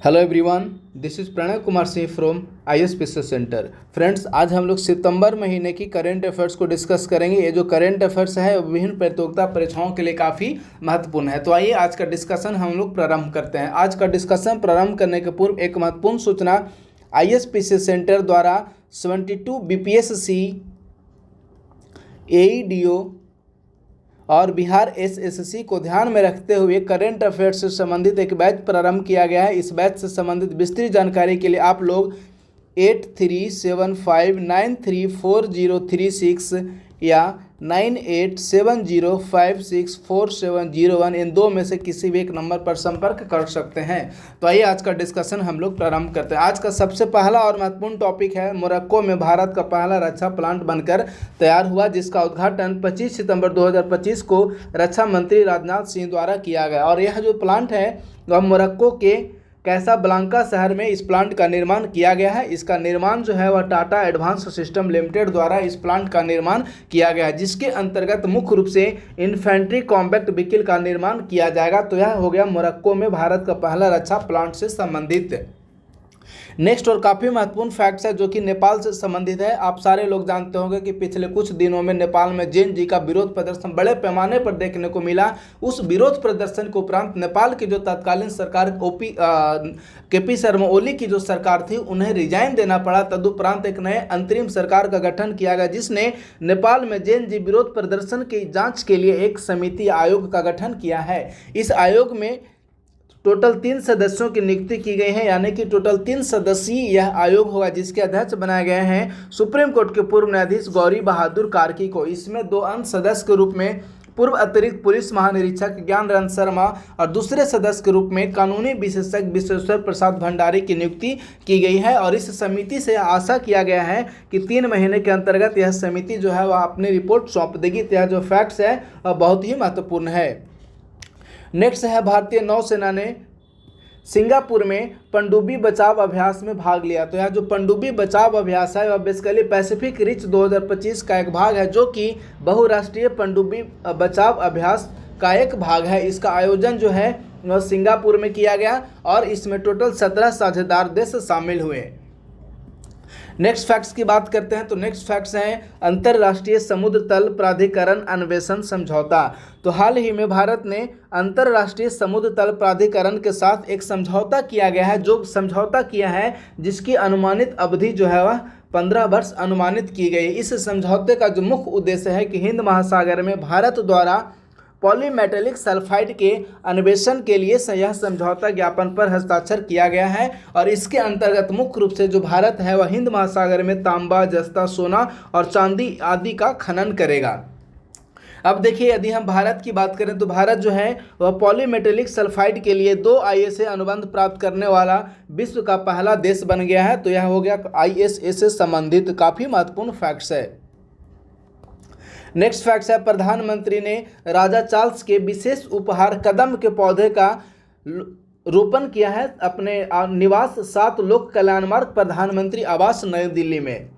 Hello everyone, this is Pranay Kumar Singh from ISPC centre. Friends, आज हम लोग सितंबर महीने की करेंट अफेयर्स को डिस्कस करेंगे। ये जो करेंट अफेयर्स है वो विभिन्न प्रतियोगिता परीक्षाओं के लिए काफ़ी महत्वपूर्ण है। तो आइए आज का डिस्कशन हम लोग प्रारंभ करते हैं। आज का डिस्कशन प्रारंभ करने के पूर्व एक महत्वपूर्ण सूचना ISPC सेंटर द्वारा 72 BPSC, AEDO और बिहार SSC को ध्यान में रखते हुए करेंट अफेयर्स से संबंधित एक बैच प्रारंभ किया गया है। इस बैच से संबंधित विस्तृत जानकारी के लिए आप लोग 8375934036 या 9870564701 इन दो में से किसी भी एक नंबर पर संपर्क कर सकते हैं। तो आइए आज का डिस्कशन हम लोग प्रारंभ करते हैं। आज का सबसे पहला और महत्वपूर्ण टॉपिक है, मोरक्को में भारत का पहला रक्षा प्लांट बनकर तैयार हुआ, जिसका उद्घाटन 25 सितंबर 2025 को रक्षा मंत्री राजनाथ सिंह द्वारा किया गया। और यह जो प्लांट है वह मोरक्को के कैसाब्लांका शहर में इस प्लांट का निर्माण किया गया है। इसका निर्माण जो है वह टाटा एडवांस सिस्टम लिमिटेड द्वारा इस प्लांट का निर्माण किया गया है, जिसके अंतर्गत मुख्य रूप से इन्फेंट्री कॉम्बैट व्हीकल का निर्माण किया जाएगा। तो यह हो गया मोरक्को में भारत का पहला रक्षा प्लांट से संबंधित। नेक्स्ट और काफ़ी महत्वपूर्ण फैक्ट्स है जो कि नेपाल से संबंधित है। आप सारे लोग जानते होंगे कि पिछले कुछ दिनों में नेपाल में जैन जी का विरोध प्रदर्शन बड़े पैमाने पर देखने को मिला। उस विरोध प्रदर्शन के उपरांत नेपाल की जो तत्कालीन सरकार KP शर्मा ओली की जो सरकार थी उन्हें रिजाइन देना पड़ा। तदुपरांत एक नए अंतरिम सरकार का गठन किया गया, जिसने नेपाल में जैन जी विरोध प्रदर्शन की जाँच के लिए एक समिति आयोग का गठन किया है। इस आयोग में टोटल 3 सदस्यों की नियुक्ति की गई है, यानी कि टोटल 3 सदस्यीय यह आयोग होगा, जिसके अध्यक्ष बनाए गए हैं सुप्रीम कोर्ट के पूर्व न्यायाधीश गौरी बहादुर कार्की को। इसमें 2 अन्य सदस्य के रूप में पूर्व अतिरिक्त पुलिस महानिरीक्षक ज्ञानरंजन शर्मा और दूसरे सदस्य के रूप में कानूनी विशेषज्ञ विश्वेश्वर प्रसाद भंडारी की नियुक्ति की गई है। और इस समिति से आशा किया गया है कि 3 महीने के अंतर्गत यह समिति जो है वह अपनी रिपोर्ट सौंप देगी। तो यह जो फैक्ट्स है वह बहुत ही महत्वपूर्ण है। नेक्स्ट है, भारतीय नौसेना ने सिंगापुर में पनडुब्बी बचाव अभ्यास में भाग लिया। तो यह जो पनडुब्बी बचाव अभ्यास है वह बेसिकली पैसिफिक रिच 2025 का एक भाग है, जो कि बहुराष्ट्रीय पनडुब्बी बचाव अभ्यास का एक भाग है। इसका आयोजन जो है वह सिंगापुर में किया गया और इसमें टोटल 17 साझेदार देश शामिल हुए। नेक्स्ट फैक्ट्स की बात करते हैं। तो नेक्स्ट फैक्ट्स हैं, अंतर्राष्ट्रीय समुद्र तल प्राधिकरण अन्वेषण समझौता। तो हाल ही में भारत ने अंतर्राष्ट्रीय समुद्र तल प्राधिकरण के साथ एक समझौता किया गया है, जो समझौता किया है जिसकी अनुमानित अवधि जो है वह 15 वर्ष अनुमानित की गई। इस समझौते का जो मुख्य उद्देश्य है कि हिंद महासागर में भारत द्वारा पॉलीमेटेलिक सल्फाइड के अन्वेषण के लिए यह समझौता ज्ञापन पर हस्ताक्षर किया गया है। और इसके अंतर्गत मुख्य रूप से जो भारत है वह हिंद महासागर में तांबा, जस्ता, सोना और चांदी आदि का खनन करेगा। अब देखिए, यदि हम भारत की बात करें तो भारत जो है वह पॉलीमेटेलिक सल्फाइड के लिए 2 ISA अनुबंध प्राप्त करने वाला विश्व का पहला देश बन गया है। तो यह हो गया ISA से संबंधित काफ़ी महत्वपूर्ण फैक्ट्स है। नेक्स्ट फैक्ट्स है, प्रधानमंत्री ने राजा चार्ल्स के विशेष उपहार कदम के पौधे का रोपण किया है अपने निवास 7 लोक कल्याण मार्ग प्रधानमंत्री आवास नई दिल्ली में।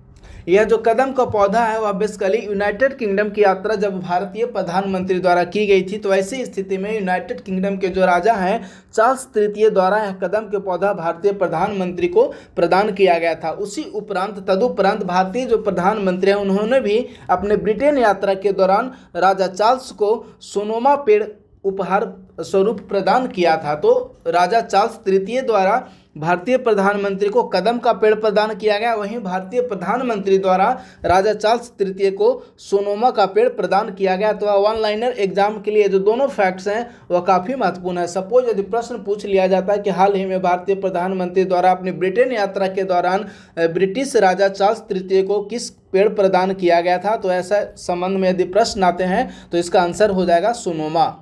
यह जो कदम का पौधा है वह बेसिकली यूनाइटेड किंगडम की यात्रा जब भारतीय प्रधानमंत्री द्वारा की गई थी, तो ऐसी स्थिति में यूनाइटेड किंगडम के जो राजा हैं चार्ल्स तृतीय द्वारा यह कदम के पौधा भारतीय प्रधानमंत्री को प्रदान किया गया था। उसी उपरांत तदुपरांत भारतीय जो प्रधानमंत्री हैं उन्होंने भी अपने ब्रिटेन यात्रा के दौरान राजा चार्ल्स को सोनोमा पेड़ उपहार स्वरूप प्रदान किया था। तो राजा चार्ल्स तृतीय द्वारा भारतीय प्रधानमंत्री को कदम का पेड़ प्रदान किया गया, वहीं भारतीय प्रधानमंत्री द्वारा राजा चार्ल्स तृतीय को सोनोमा का पेड़ प्रदान किया गया। तो 1 लाइनर एग्जाम के लिए जो दोनों फैक्ट्स हैं वह काफ़ी महत्वपूर्ण है। सपोज यदि प्रश्न पूछ लिया जाता है कि हाल ही में भारतीय प्रधानमंत्री द्वारा अपनी ब्रिटेन यात्रा के दौरान ब्रिटिश राजा चार्ल्स तृतीय को किस पेड़ प्रदान किया गया था, तो ऐसा संबंध में यदि प्रश्न आते हैं तो इसका आंसर हो जाएगा सोनोमा।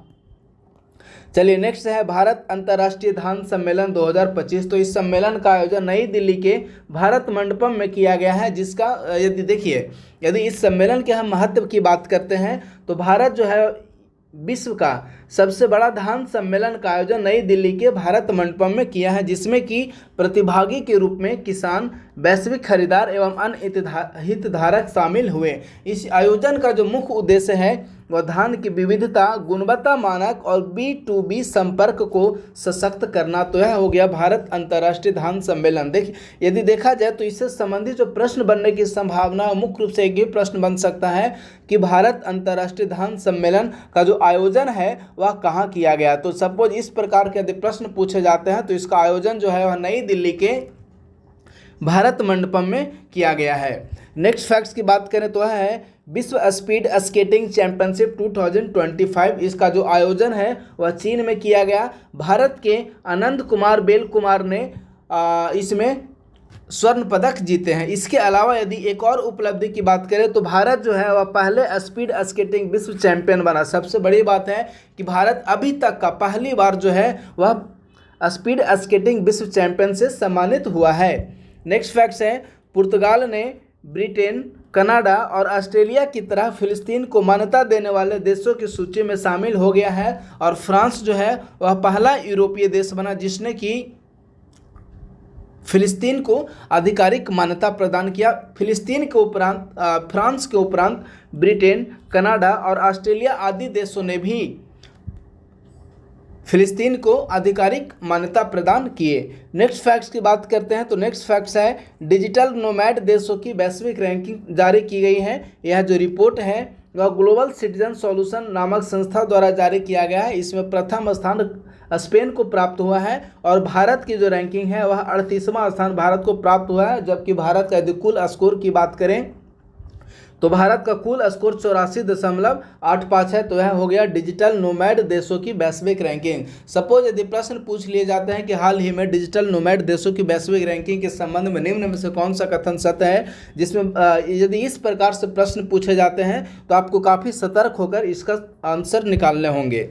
चलिए नेक्स्ट है, भारत अंतर्राष्ट्रीय ध्यान सम्मेलन 2025। तो इस सम्मेलन का आयोजन नई दिल्ली के भारत मंडपम में किया गया है, जिसका यदि इस सम्मेलन के हम महत्व की बात करते हैं तो भारत जो है विश्व का सबसे बड़ा ध्यान सम्मेलन का आयोजन नई दिल्ली के भारत मंडपम में किया है, जिसमें कि प्रतिभागी के रूप में किसान, वैश्विक खरीदार एवं अन्य हितधारक शामिल हुए। इस आयोजन का जो मुख्य उद्देश्य है व धान की विविधता, गुणवत्ता मानक और B2B संपर्क को सशक्त करना। तो यह हो गया भारत अंतर्राष्ट्रीय धान सम्मेलन। देखिए, यदि देखा जाए तो इससे संबंधित जो प्रश्न बनने की संभावना, मुख्य रूप से एक ही प्रश्न बन सकता है कि भारत अंतर्राष्ट्रीय धान सम्मेलन का जो आयोजन है वह कहाँ किया गया। तो सपोज इस प्रकार के यदि प्रश्न पूछे जाते हैं तो इसका आयोजन जो है वह नई दिल्ली के भारत मंडपम में किया गया है। नेक्स्ट फैक्ट्स की बात करें तो है विश्व स्पीड स्केटिंग चैंपियनशिप 2025। इसका जो आयोजन है वह चीन में किया गया। भारत के आनंद कुमार बेल कुमार ने इसमें स्वर्ण पदक जीते हैं। इसके अलावा यदि एक और उपलब्धि की बात करें तो भारत जो है वह पहले स्पीड स्केटिंग विश्व चैंपियन बना। सबसे बड़ी बात है कि भारत अभी तक का पहली बार जो है वह स्पीड स्केटिंग विश्व चैंपियन से सम्मानित हुआ है। नेक्स्ट फैक्ट्स है पुर्तगाल ने ब्रिटेन, कनाडा और ऑस्ट्रेलिया की तरह फिलिस्तीन को मान्यता देने वाले देशों की सूची में शामिल हो गया है और फ्रांस जो है वह पहला यूरोपीय देश बना जिसने कि फिलिस्तीन को आधिकारिक मान्यता प्रदान किया। फिलिस्तीन के उपरांत फ्रांस के उपरांत ब्रिटेन, कनाडा और ऑस्ट्रेलिया आदि देशों ने भी फिलिस्तीन को आधिकारिक मान्यता प्रदान किए। नेक्स्ट फैक्ट्स की बात करते हैं तो नेक्स्ट फैक्ट्स है डिजिटल नोमैड देशों की वैश्विक रैंकिंग जारी की गई है। यह जो रिपोर्ट है वह ग्लोबल सिटीजन सॉल्यूशन नामक संस्था द्वारा जारी किया गया है। इसमें प्रथम स्थान स्पेन को प्राप्त हुआ है और भारत की जो रैंकिंग है वह 38वां स्थान भारत को प्राप्त हुआ है। जबकि भारत का यदि कुल स्कोर की बात करें तो भारत का कुल स्कोर 84.85 है। तो यह हो गया डिजिटल नोमैड देशों की वैश्विक रैंकिंग। सपोज यदि प्रश्न पूछ लिए जाते हैं कि हाल ही में डिजिटल नोमैड देशों की वैश्विक रैंकिंग के संबंध में निम्न में से कौन सा कथन सत्य है, जिसमें यदि इस प्रकार से प्रश्न पूछे जाते हैं तो आपको काफ़ी सतर्क होकर इसका आंसर निकालने होंगे।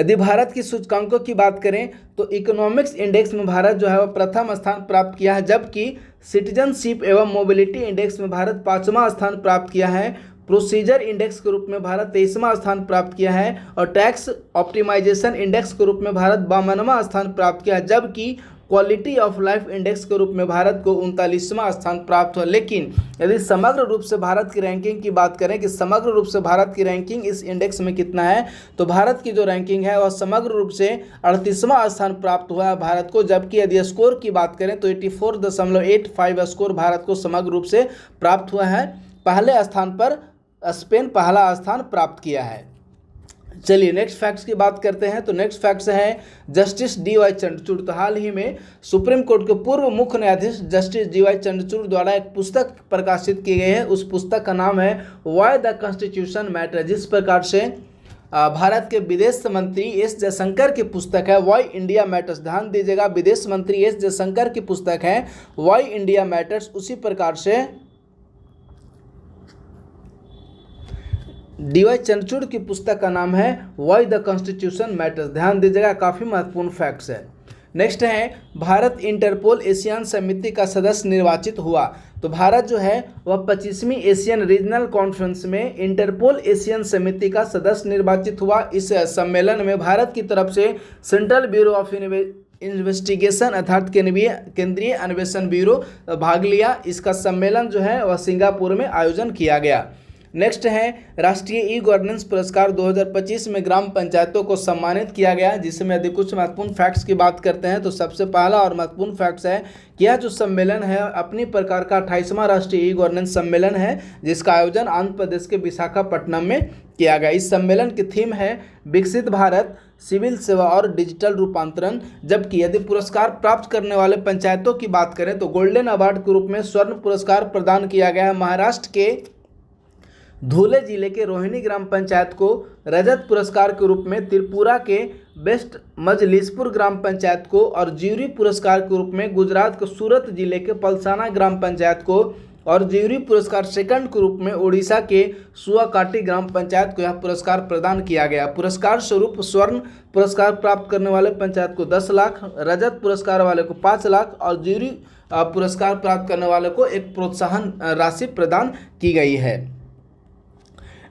यदि भारत की सूचकांकों की बात करें तो इकोनॉमिक्स इंडेक्स में भारत जो है वह प्रथम स्थान प्राप्त किया है। जबकि सिटीजनशिप एवं मोबिलिटी इंडेक्स में भारत 5वां स्थान प्राप्त किया है। प्रोसीजर इंडेक्स के रूप में भारत 23वां स्थान प्राप्त किया है और टैक्स ऑप्टिमाइजेशन इंडेक्स के रूप में भारत 52वां स्थान प्राप्त किया है। जबकि क्वालिटी ऑफ लाइफ इंडेक्स के रूप में भारत को 39वां स्थान प्राप्त हुआ। लेकिन यदि समग्र रूप से भारत की रैंकिंग की बात करें कि समग्र रूप से भारत की रैंकिंग इस इंडेक्स में कितना है, तो भारत की जो रैंकिंग है वह समग्र रूप से 38वां स्थान प्राप्त हुआ है भारत को। जबकि यदि स्कोर की बात करें तो 84.85 स्कोर भारत को समग्र रूप से प्राप्त हुआ है। पहले स्थान पर स्पेन पहला स्थान प्राप्त किया है। चलिए नेक्स्ट फैक्ट्स की बात करते हैं तो नेक्स्ट फैक्ट्स है जस्टिस DY चंद्रचूड़। तो हाल ही में सुप्रीम कोर्ट के पूर्व मुख्य न्यायाधीश जस्टिस DY चंद्रचूड़ द्वारा एक पुस्तक प्रकाशित की गई है। उस पुस्तक का नाम है व्हाई द कॉन्स्टिट्यूशन मैटर। जिस प्रकार से भारत के विदेश मंत्री S जयशंकर की पुस्तक है व्हाई इंडिया मैटर्स, ध्यान दीजिएगा, विदेश मंत्री S जयशंकर की पुस्तक है व्हाई इंडिया मैटर्स, उसी प्रकार से DY चंद्रचूड़ की पुस्तक का नाम है व्हाई द कॉन्स्टिट्यूशन मैटर्स। ध्यान दीजिएगा, काफ़ी महत्वपूर्ण फैक्ट्स है। नेक्स्ट है भारत इंटरपोल एशियन समिति का सदस्य निर्वाचित हुआ। तो भारत जो है वह 25वीं एशियन रीजनल कॉन्फ्रेंस में इंटरपोल एशियन समिति का सदस्य निर्वाचित हुआ। इस सम्मेलन में भारत की तरफ से सेंट्रल ब्यूरो ऑफ इन्वेस्टिगेशन अर्थात केंद्रीय अन्वेषण ब्यूरो भाग लिया। इसका सम्मेलन जो है वह सिंगापुर में आयोजन किया गया। नेक्स्ट है राष्ट्रीय ई गवर्नेंस पुरस्कार 2025 में ग्राम पंचायतों को सम्मानित किया गया। जिसमें यदि कुछ महत्वपूर्ण फैक्ट्स की बात करते हैं तो सबसे पहला और महत्वपूर्ण फैक्ट्स है कि यह जो सम्मेलन है अपनी प्रकार का 28वां राष्ट्रीय ई गवर्नेंस सम्मेलन है जिसका आयोजन आंध्र प्रदेश के विशाखापट्टनम में किया गया। इस सम्मेलन की थीम है विकसित भारत, सिविल सेवा और डिजिटल रूपांतरण। जबकि यदि पुरस्कार प्राप्त करने वाले पंचायतों की बात करें तो गोल्डन अवार्ड के रूप में स्वर्ण पुरस्कार प्रदान किया गया है महाराष्ट्र के धुले जिले के रोहिणी ग्राम पंचायत को, रजत पुरस्कार के रूप में त्रिपुरा के बेस्ट मजलिसपुर ग्राम पंचायत को और ज्यूरी पुरस्कार के रूप में गुजरात के सूरत जिले के पलसाना ग्राम पंचायत को और ज्यूरी पुरस्कार सेकंड के रूप में ओडिशा के सुआकाटी ग्राम पंचायत को यह पुरस्कार प्रदान किया गया। पुरस्कार स्वरूप स्वर्ण पुरस्कार प्राप्त करने वाले पंचायत को 10 लाख, रजत पुरस्कार वाले को 5 लाख और ज्यूरी पुरस्कार प्राप्त करने वाले को एक प्रोत्साहन राशि प्रदान की गई है।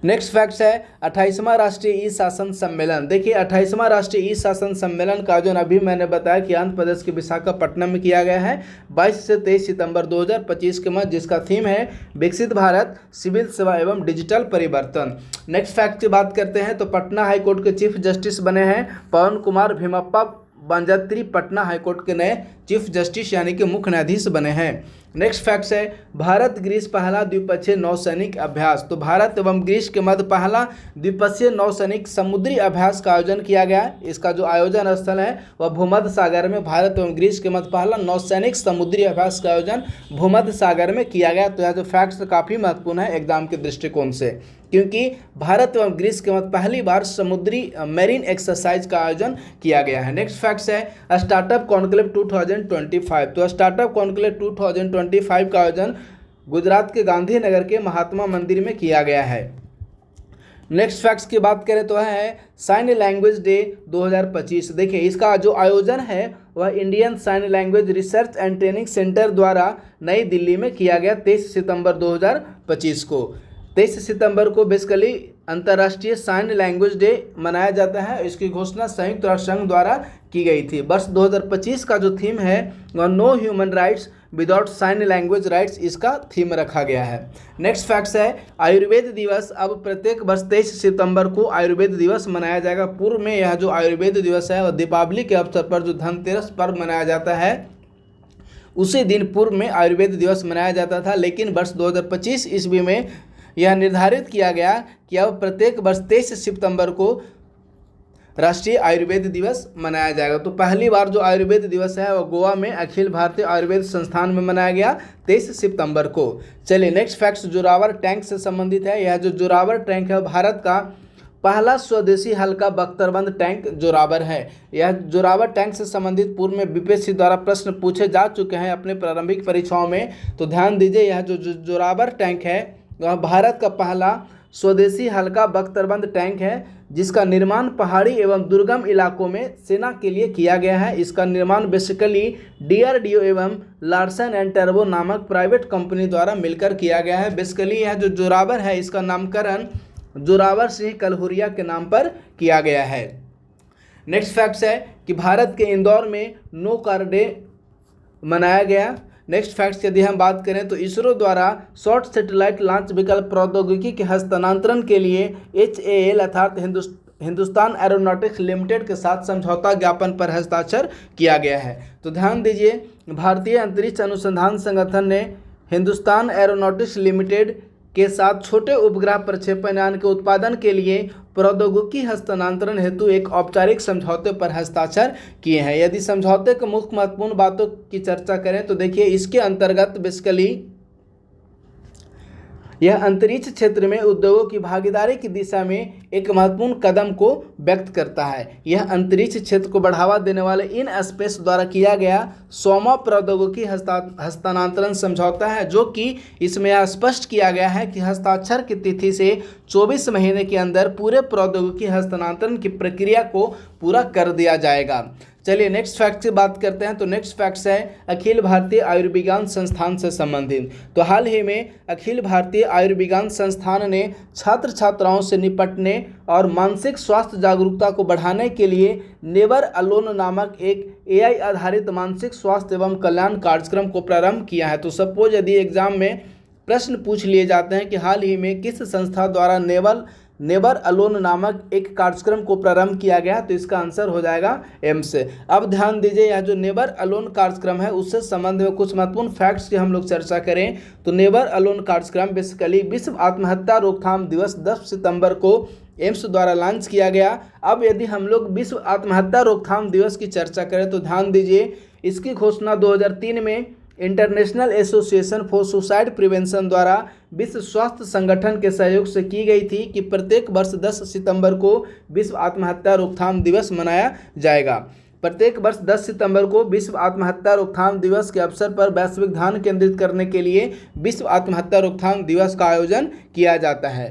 नेक्स्ट फैक्ट्स है 28वां राष्ट्रीय ई शासन सम्मेलन। देखिए 28वां राष्ट्रीय ई शासन सम्मेलन का आयोजन अभी मैंने बताया कि आंध्र प्रदेश के विशाखापट्टनम में किया गया है 22 से 23 सितंबर 2025 के मध्य, जिसका थीम है विकसित भारत, सिविल सेवा एवं डिजिटल परिवर्तन। नेक्स्ट फैक्ट की बात करते हैं तो पटना हाईकोर्ट के चीफ जस्टिस बने हैं पवन कुमार भीमप्पा बंजत्री, पटना हाईकोर्ट के नए चीफ जस्टिस यानी कि मुख्य न्यायाधीश बने हैं। नेक्स्ट फैक्ट्स है भारत ग्रीस पहला द्विपक्षीय नौसैनिक अभ्यास। तो भारत एवं ग्रीस के मध्य पहला द्विपक्षीय नौसैनिक समुद्री अभ्यास का आयोजन किया गया। इसका जो आयोजन स्थल है वह भूमध्य सागर में, भारत एवं ग्रीस के मध्य पहला नौसैनिक समुद्री अभ्यास का आयोजन भूमध्य सागर में किया गया। तो यह जो फैक्ट्स काफ़ी महत्वपूर्ण है एग्जाम के दृष्टिकोण से, क्योंकि भारत एवं ग्रीस के मध्य पहली बार समुद्री मेरीन एक्सरसाइज का आयोजन किया गया है। नेक्स्ट फैक्ट्स है स्टार्टअप कॉन्क्लेव 2025। तो स्टार्टअप कॉन्क्लेव 2025 का आयोजन गुजरात के गांधीनगर के महात्मा मंदिर में किया गया है। नेक्स्ट फैक्ट्स की बात करें तो है साइन लैंग्वेज डे 2025। देखिए इसका जो आयोजन है वह Indian sign language research and training centre द्वारा नई दिल्ली में किया गया 23 सितंबर 2025 को। 23 सितंबर को बेसिकली अंतर्राष्ट्रीय साइन लैंग्वेज डे मनाया जाता है। इसकी घोषणा संयुक्त राष्ट्र संघ द्वारा की गई थी। वर्ष 2025 का जो थीम है वह no human rights without sign language rights, इसका थीम रखा गया है। नेक्स्ट फैक्ट्स है आयुर्वेद दिवस अब प्रत्येक वर्ष 23 सितंबर को आयुर्वेद दिवस मनाया जाएगा। पूर्व में यह जो आयुर्वेद दिवस है वह दीपावली के अवसर पर जो धनतेरस पर्व मनाया जाता है उसी दिन पूर्व में आयुर्वेद दिवस मनाया जाता था, लेकिन वर्ष 2025 ईस्वी में यह निर्धारित किया गया कि अब प्रत्येक वर्ष 23 सितंबर को राष्ट्रीय आयुर्वेद दिवस मनाया जाएगा। तो पहली बार जो आयुर्वेद दिवस है वह गोवा में अखिल भारतीय आयुर्वेद संस्थान में मनाया गया 23 सितंबर को। चलिए नेक्स्ट फैक्ट्स जोरावर टैंक से संबंधित है। यह जो जोरावर टैंक है भारत का पहला स्वदेशी हल्का बख्तरबंद टैंक जोरावर है। यह जोरावर टैंक से संबंधित पूर्व में बीपीएससी द्वारा प्रश्न पूछे जा चुके हैं अपने प्रारंभिक परीक्षाओं में। तो ध्यान दीजिए यह जो जोरावर टैंक है वह भारत का पहला स्वदेशी हल्का बख्तरबंद टैंक है, जिसका निर्माण पहाड़ी एवं दुर्गम इलाकों में सेना के लिए किया गया है। इसका निर्माण बेसिकली डीआरडीओ एवं लार्सन एंड टर्बो नामक प्राइवेट कंपनी द्वारा मिलकर किया गया है। बेसिकली यह जो जोरावर है इसका नामकरण जोरावर सिंह कलहुरिया के नाम पर किया गया है। नेक्स्ट फैक्ट्स है कि भारत के इंदौर में नो कार डे मनाया गया। नेक्स्ट फैक्ट्स यदि हम बात करें तो इसरो द्वारा शॉर्ट सैटेलाइट लॉन्च विकल्प प्रौद्योगिकी के हस्तांतरण के लिए HAL अर्थात हिंदुस्तान एरोनॉटिक्स लिमिटेड के साथ समझौता ज्ञापन पर हस्ताक्षर किया गया है। तो ध्यान दीजिए भारतीय अंतरिक्ष अनुसंधान संगठन ने हिंदुस्तान एरोनॉटिक्स लिमिटेड के साथ छोटे उपग्रह प्रक्षेपण यान के उत्पादन के लिए प्रौद्योगिकी हस्तांतरण हेतु एक औपचारिक समझौते पर हस्ताक्षर किए हैं। यदि समझौते के मुख्य महत्वपूर्ण बातों की चर्चा करें तो देखिए इसके अंतर्गत बेसिकली यह अंतरिक्ष क्षेत्र में उद्योगों की भागीदारी की दिशा में एक महत्वपूर्ण कदम को व्यक्त करता है। यह अंतरिक्ष क्षेत्र को बढ़ावा देने वाले इन स्पेस द्वारा किया गया 100वां प्रौद्योगिकी हस्तांतरण समझौता है, जो कि इसमें यह स्पष्ट किया गया है कि हस्ताक्षर की तिथि से 24 महीने के अंदर पूरे प्रौद्योगिकी हस्तांतरण की प्रक्रिया को पूरा कर दिया जाएगा। चलिए नेक्स्ट फैक्ट की बात करते हैं। तो नेक्स्ट फैक्ट्स है अखिल भारतीय आयुर्विज्ञान संस्थान से संबंधित। तो हाल ही में अखिल भारतीय आयुर्विज्ञान संस्थान ने छात्र छात्राओं से निपटने और मानसिक स्वास्थ्य जागरूकता को बढ़ाने के लिए नेवर अलोन नामक एक AI आधारित मानसिक स्वास्थ्य एवं कल्याण कार्यक्रम को प्रारंभ किया है। तो सपोज यदि एग्जाम में प्रश्न पूछ लिए जाते हैं कि हाल ही में किस संस्था द्वारा नेवर अलोन नामक एक कार्यक्रम को प्रारंभ किया गया, तो इसका आंसर हो जाएगा एम्स। अब ध्यान दीजिए यह जो नेवर अलोन कार्यक्रम है उससे संबंध में कुछ महत्वपूर्ण फैक्ट्स की हम लोग चर्चा करें तो नेवर अलोन कार्यक्रम बेसिकली विश्व आत्महत्या रोकथाम दिवस 10 सितंबर को एम्स द्वारा लॉन्च किया गया। अब यदि हम लोग विश्व आत्महत्या रोकथाम दिवस की चर्चा करें तो ध्यान दीजिए इसकी घोषणा 2003 में international association for suicide prevention द्वारा विश्व स्वास्थ्य संगठन के सहयोग से की गई थी कि प्रत्येक वर्ष 10 सितंबर को विश्व आत्महत्या रोकथाम दिवस मनाया जाएगा। प्रत्येक वर्ष 10 सितंबर को विश्व आत्महत्या रोकथाम दिवस के अवसर पर वैश्विक ध्यान केंद्रित करने के लिए विश्व आत्महत्या रोकथाम दिवस का आयोजन किया जाता है।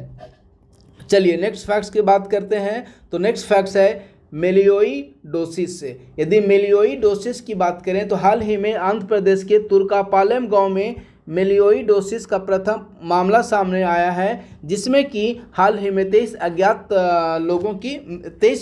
चलिए नेक्स्ट फैक्ट्स की बात करते हैं। तो नेक्स्ट फैक्ट्स है मेलियोइडोसिस से। यदि मेलियोइडोसिस की बात करें तो हाल ही में आंध्र प्रदेश के तुर्कापालेम गांव में मेलियोइडोसिस का प्रथम मामला सामने आया है, जिसमें कि हाल ही में 23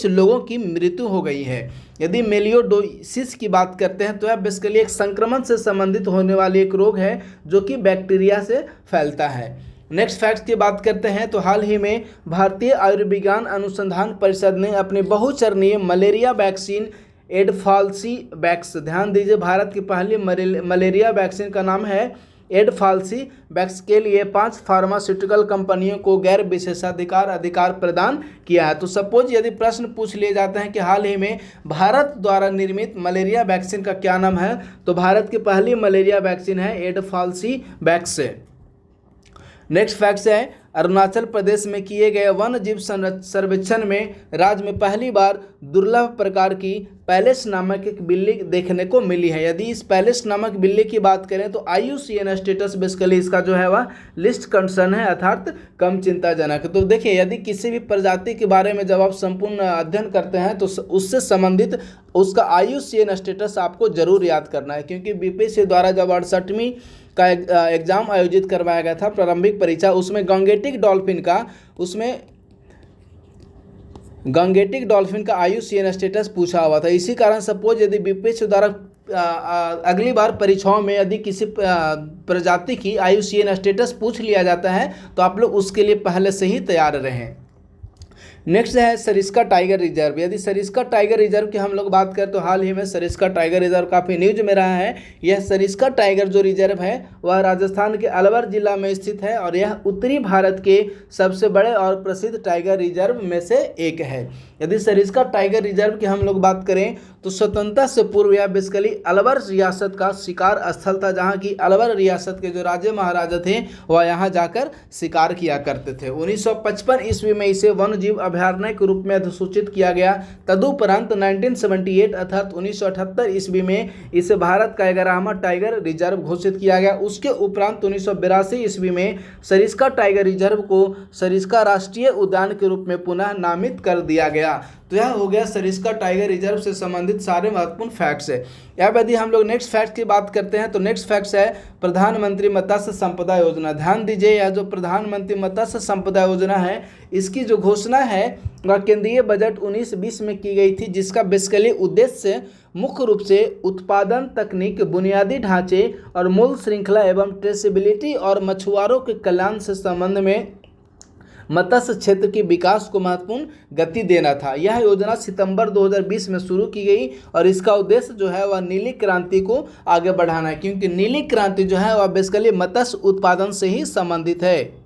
लोगों की मृत्यु हो गई है। यदि मेलियोडोसिस की बात करते हैं तो यह बेसिकली एक संक्रमण से संबंधित होने वाली एक रोग है जो कि बैक्टीरिया से फैलता है। नेक्स्ट फैक्ट्स की बात करते हैं तो हाल ही में भारतीय आयुर्विज्ञान अनुसंधान परिषद ने अपनी बहुचरणीय मलेरिया वैक्सीन एडफाल्सीवैक्स, ध्यान दीजिए, भारत की पहली मलेरिया वैक्सीन का नाम है एडफाल्सीवैक्स के लिए 5 फार्मास्यूटिकल कंपनियों को गैर विशेषाधिकार अधिकार प्रदान किया है। तो सपोज यदि प्रश्न पूछ लिए जाते हैं कि हाल ही में भारत द्वारा निर्मित मलेरिया वैक्सीन का क्या नाम है, तो भारत की पहली मलेरिया वैक्सीन है एडफाल्सीवैक्स। नेक्स्ट फैक्ट्स है अरुणाचल प्रदेश में किए गए वन्य जीव सर्वेक्षण में राज्य में पहली बार दुर्लभ प्रकार की पैलेस नामक एक बिल्ली देखने को मिली है। यदि इस पैलेस नामक बिल्ली की बात करें तो IUCN स्टेटस बेसिकली इसका जो है वह लिस्ट कंसर्न है, अर्थात कम चिंताजनक। तो देखिए, यदि किसी भी प्रजाति के बारे में जब आप संपूर्ण अध्ययन करते हैं तो उससे संबंधित उसका IUCN स्टेटस आपको जरूर याद करना है, क्योंकि BPSC द्वारा जब 68वीं का एग्जाम आयोजित करवाया गया था, प्रारंभिक परीक्षा, उसमें गंगेटिक डॉल्फिन का IUCN स्टेटस पूछा हुआ था। इसी कारण सपोज यदि BPSC द्वारा अगली बार परीक्षाओं में यदि किसी प्रजाति की IUCN स्टेटस पूछ लिया जाता है तो आप लोग उसके लिए पहले से ही तैयार रहें। नेक्स्ट है सरिस्का टाइगर रिजर्व। यदि सरिस्का टाइगर रिजर्व की हम लोग बात करें तो हाल ही में सरिस्का टाइगर रिजर्व काफ़ी न्यूज में रहा है। यह सरिस्का टाइगर जो रिजर्व है वह राजस्थान के अलवर जिला में स्थित है और यह उत्तरी भारत के सबसे बड़े और प्रसिद्ध टाइगर रिजर्व में से एक है। यदि सरिस्का टाइगर रिजर्व की हम लोग बात करें तो स्वतंत्रता से पूर्व यह बेसिकली अलवर रियासत का शिकार स्थल था, जहाँ की अलवर रियासत के जो राजे महाराजा थे वह यहाँ जाकर शिकार किया करते थे। 1955 ईस्वी में इसे वन्य जीव अभयारण्य के रूप में अधिसूचित किया गया। तदुपरांत 1978 अर्थात 1978 ईस्वी में इसे भारत का 11वां टाइगर रिजर्व घोषित किया गया। उसके उपरांत 1982 ईस्वी में सरिस्का टाइगर रिजर्व को सरिस्का राष्ट्रीय उद्यान के रूप में पुनः नामित कर दिया गया। तो यह हो गया सरिस्का टाइगर रिजर्व से संबंधित सारे महत्वपूर्ण फैक्ट्स है। अब यदि हम लोग नेक्स्ट फैक्ट की बात करते हैं तो नेक्स्ट फैक्ट्स है प्रधानमंत्री मत्स्य संपदा योजना। ध्यान दीजिए, यह जो प्रधानमंत्री मत्स्य संपदा योजना है इसकी जो घोषणा है वह केंद्रीय बजट 19-20 में की गई थी, जिसका बेसिकली उद्देश्य मुख्य रूप से उत्पादन तकनीक, बुनियादी ढांचे और मूल श्रृंखला एवं ट्रेसेबिलिटी और मछुआरों के कल्याण से संबंध में मत्स्य क्षेत्र के विकास को महत्वपूर्ण गति देना था। यह योजना सितंबर 2020 में शुरू की गई और इसका उद्देश्य जो है वह नीली क्रांति को आगे बढ़ाना है, क्योंकि नीली क्रांति जो है वह बेसिकली मत्स्य उत्पादन से ही संबंधित है।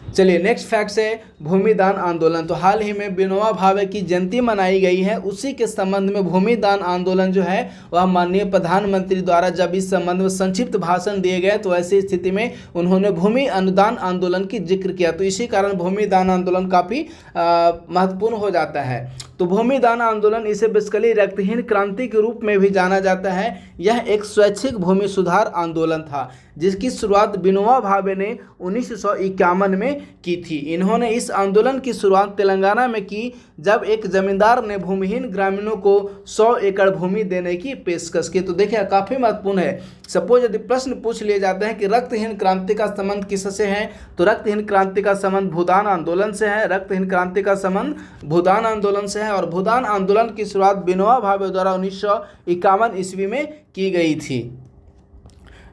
चलिए नेक्स्ट फैक्ट है भूमि दान आंदोलन। तो हाल ही में विनोबा भावे की जयंती मनाई गई है, उसी के संबंध में भूमि दान आंदोलन जो है वह माननीय प्रधानमंत्री द्वारा जब इस संबंध में संक्षिप्त भाषण दिए गए तो ऐसी स्थिति में उन्होंने भूमि अनुदान आंदोलन की जिक्र किया। तो इसी कारण भूमि दान आंदोलन काफ़ी महत्वपूर्ण हो जाता है। तो भूमि दान आंदोलन इसे बेसिकली रक्तहीन क्रांति के रूप में भी जाना जाता है। यह एक स्वैच्छिक भूमि सुधार आंदोलन था जिसकी शुरुआत विनोबा भावे ने 1951 में की थी। इन्होंने इस आंदोलन की शुरुआत तेलंगाना में की जब एक जमींदार ने भूमिहीन ग्रामीणों को 100 एकड़ भूमि देने की पेशकश की। तो देखिए काफ़ी महत्वपूर्ण है। सपोज यदि प्रश्न पूछ लिए जाते हैं कि रक्तहीन क्रांति का संबंध किससे है, तो रक्तहीन क्रांति का संबंध भूदान आंदोलन से है। रक्तहीन क्रांति का संबंध भूदान आंदोलन से है और भूदान आंदोलन की शुरुआत विनोबा भावे द्वारा 1951 ईस्वी में की गई थी।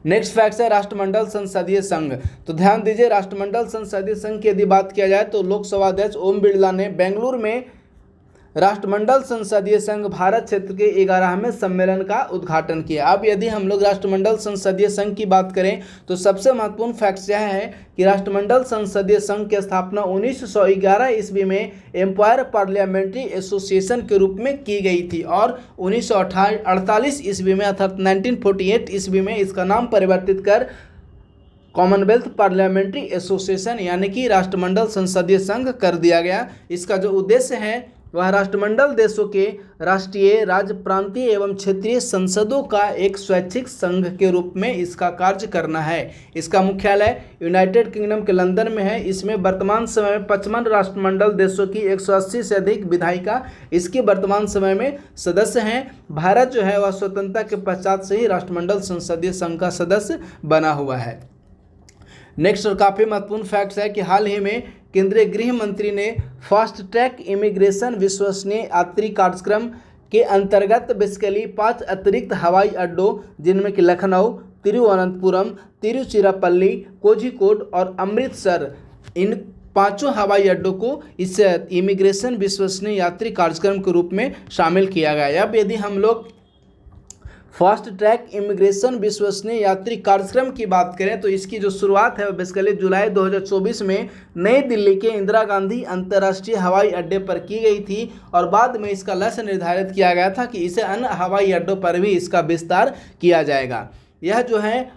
नेक्स्ट फैक्ट है राष्ट्रमंडल संसदीय संघ। तो ध्यान दीजिए, राष्ट्रमंडल संसदीय संघ की यदि बात किया जाए तो लोकसभा अध्यक्ष ओम बिरला ने बेंगलुरु में राष्ट्रमंडल संसदीय संघ भारत क्षेत्र के 11वें सम्मेलन का उद्घाटन किया। अब यदि हम लोग राष्ट्रमंडल संसदीय संघ की बात करें तो सबसे महत्वपूर्ण फैक्ट यह है कि राष्ट्रमंडल संसदीय संघ की स्थापना 1911 ईस्वी में एम्पायर पार्लियामेंट्री एसोसिएशन के रूप में की गई थी और 1948 ईस्वी में अर्थात 1948 ईस्वी में इसका नाम परिवर्तित कर कॉमनवेल्थ पार्लियामेंट्री एसोसिएशन यानी कि राष्ट्रमंडल संसदीय संघ कर दिया गया। इसका जो उद्देश्य है वह राष्ट्रमंडल देशों के राष्ट्रीय, राज्य, प्रांतीय एवं क्षेत्रीय संसदों का एक स्वैच्छिक संघ के रूप में इसका कार्य करना है। इसका मुख्यालय यूनाइटेड किंगडम के लंदन में है। इसमें वर्तमान समय में 55 राष्ट्रमंडल देशों की 180 से अधिक विधायिका इसके वर्तमान समय में सदस्य हैं। भारत जो है वह स्वतंत्रता के पश्चात से ही राष्ट्रमंडल संसदीय संघ का सदस्य बना हुआ है। नेक्स्ट और काफ़ी महत्वपूर्ण फैक्ट्स है कि हाल ही में केंद्रीय गृह मंत्री ने फास्ट ट्रैक इमिग्रेशन विश्वसनीय यात्री कार्यक्रम के अंतर्गत बेसिकली 5 अतिरिक्त हवाई अड्डों जिनमें कि लखनऊ, तिरुवनंतपुरम, तिरुचिरापल्ली, कोझिकोड और अमृतसर, इन 5 हवाई अड्डों को इस इमिग्रेशन विश्वसनीय यात्री कार्यक्रम के रूप में शामिल किया गया है। अब यदि हम लोग फास्ट ट्रैक इमिग्रेशन विश्वसनीय यात्री कार्यक्रम की बात करें तो इसकी जो शुरुआत है वो बेसिकली जुलाई 2024 में नई दिल्ली के इंदिरा गांधी अंतर्राष्ट्रीय हवाई अड्डे पर की गई थी और बाद में इसका लक्ष्य निर्धारित किया गया था कि इसे अन्य हवाई अड्डों पर भी इसका विस्तार किया जाएगा। यह जो है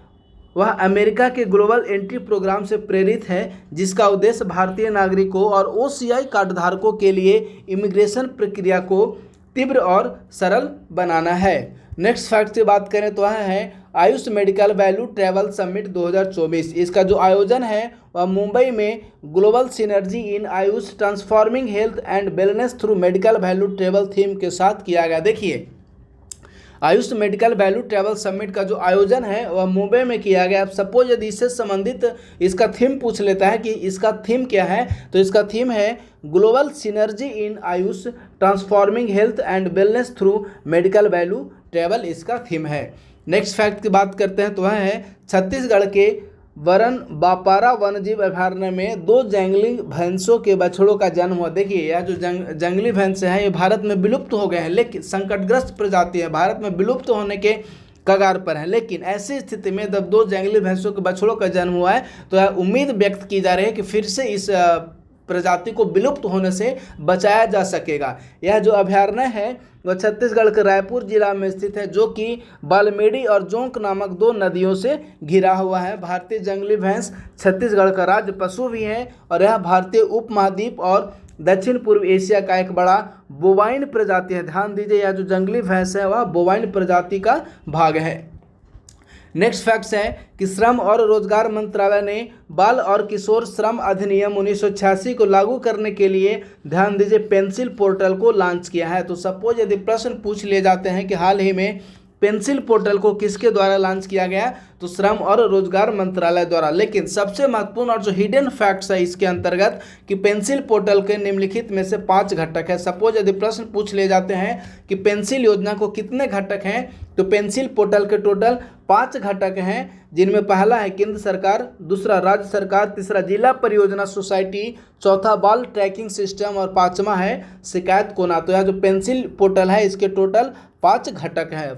वह अमेरिका के ग्लोबल एंट्री प्रोग्राम से प्रेरित है, जिसका उद्देश्य भारतीय नागरिकों और OCI कार्डधारकों के लिए इमिग्रेशन प्रक्रिया को तीव्र और सरल बनाना है। नेक्स्ट फैक्ट की बात करें तो वह है Ayush medical value travel summit 2024। इसका जो आयोजन है वह मुंबई में global synergy in Ayush transforming health and wellness through medical value travel theme के साथ किया गया। देखिए, Ayush medical value travel summit का जो आयोजन है वह मुंबई में किया गया। अब सपोज यदि इससे संबंधित इसका थीम पूछ लेता है कि इसका थीम क्या है, तो इसका थीम है global synergy in Ayush transforming health and wellness through medical value travel इसका थीम है। नेक्स्ट फैक्ट की बात करते हैं तो वह है छत्तीसगढ़ के वरन बापारा वन्यजीव अभयारण्य में 2 जंगली भैंसों के बछड़ों का जन्म हुआ। देखिए, यह जो जंगली भैंस हैं ये भारत में विलुप्त हो गए हैं, लेकिन संकटग्रस्त प्रजाति है, भारत में विलुप्त होने के कगार पर है। लेकिन ऐसी स्थिति में जब 2 जंगली भैंसों के बछड़ों का जन्म हुआ है तो यह उम्मीद व्यक्त की जा रही है कि फिर से इस प्रजाति को विलुप्त होने से बचाया जा सकेगा। यह जो अभयारण्य है वह छत्तीसगढ़ के रायपुर जिला में स्थित है, जो कि बाल्मीडी और जोंक नामक 2 नदियों से घिरा हुआ है। भारतीय जंगली भैंस छत्तीसगढ़ का राज्य पशु भी है और यह भारतीय उपमहाद्वीप और दक्षिण पूर्व एशिया का एक बड़ा बोवाइन प्रजाति है। ध्यान दीजिए, यह जो जंगली भैंस है वह बोवाइन प्रजाति का भाग है। नेक्स्ट फैक्ट्स है कि श्रम और रोजगार मंत्रालय ने बाल और किशोर श्रम अधिनियम 1986 को लागू करने के लिए, ध्यान दीजिए, पेंसिल पोर्टल को लॉन्च किया है। तो सपोज यदि प्रश्न पूछ लिए जाते हैं कि हाल ही में पेंसिल पोर्टल को किसके द्वारा लॉन्च किया गया, तो श्रम और रोजगार मंत्रालय द्वारा। लेकिन सबसे महत्वपूर्ण और जो हिडन फैक्ट्स है इसके अंतर्गत कि पेंसिल पोर्टल के निम्नलिखित में से 5 घटक है। सपोज यदि प्रश्न पूछ लिए जाते हैं कि पेंसिल योजना को कितने घटक हैं, तो पेंसिल पोर्टल के टोटल 5 घटक हैं, जिनमें पहला है केंद्र सरकार, दूसरा राज्य सरकार, तीसरा जिला परियोजना सोसाइटी, चौथा बाल ट्रैकिंग सिस्टम और 5वां है शिकायत कोना। तो यह जो पेंसिल पोर्टल है इसके टोटल 5 घटक हैं।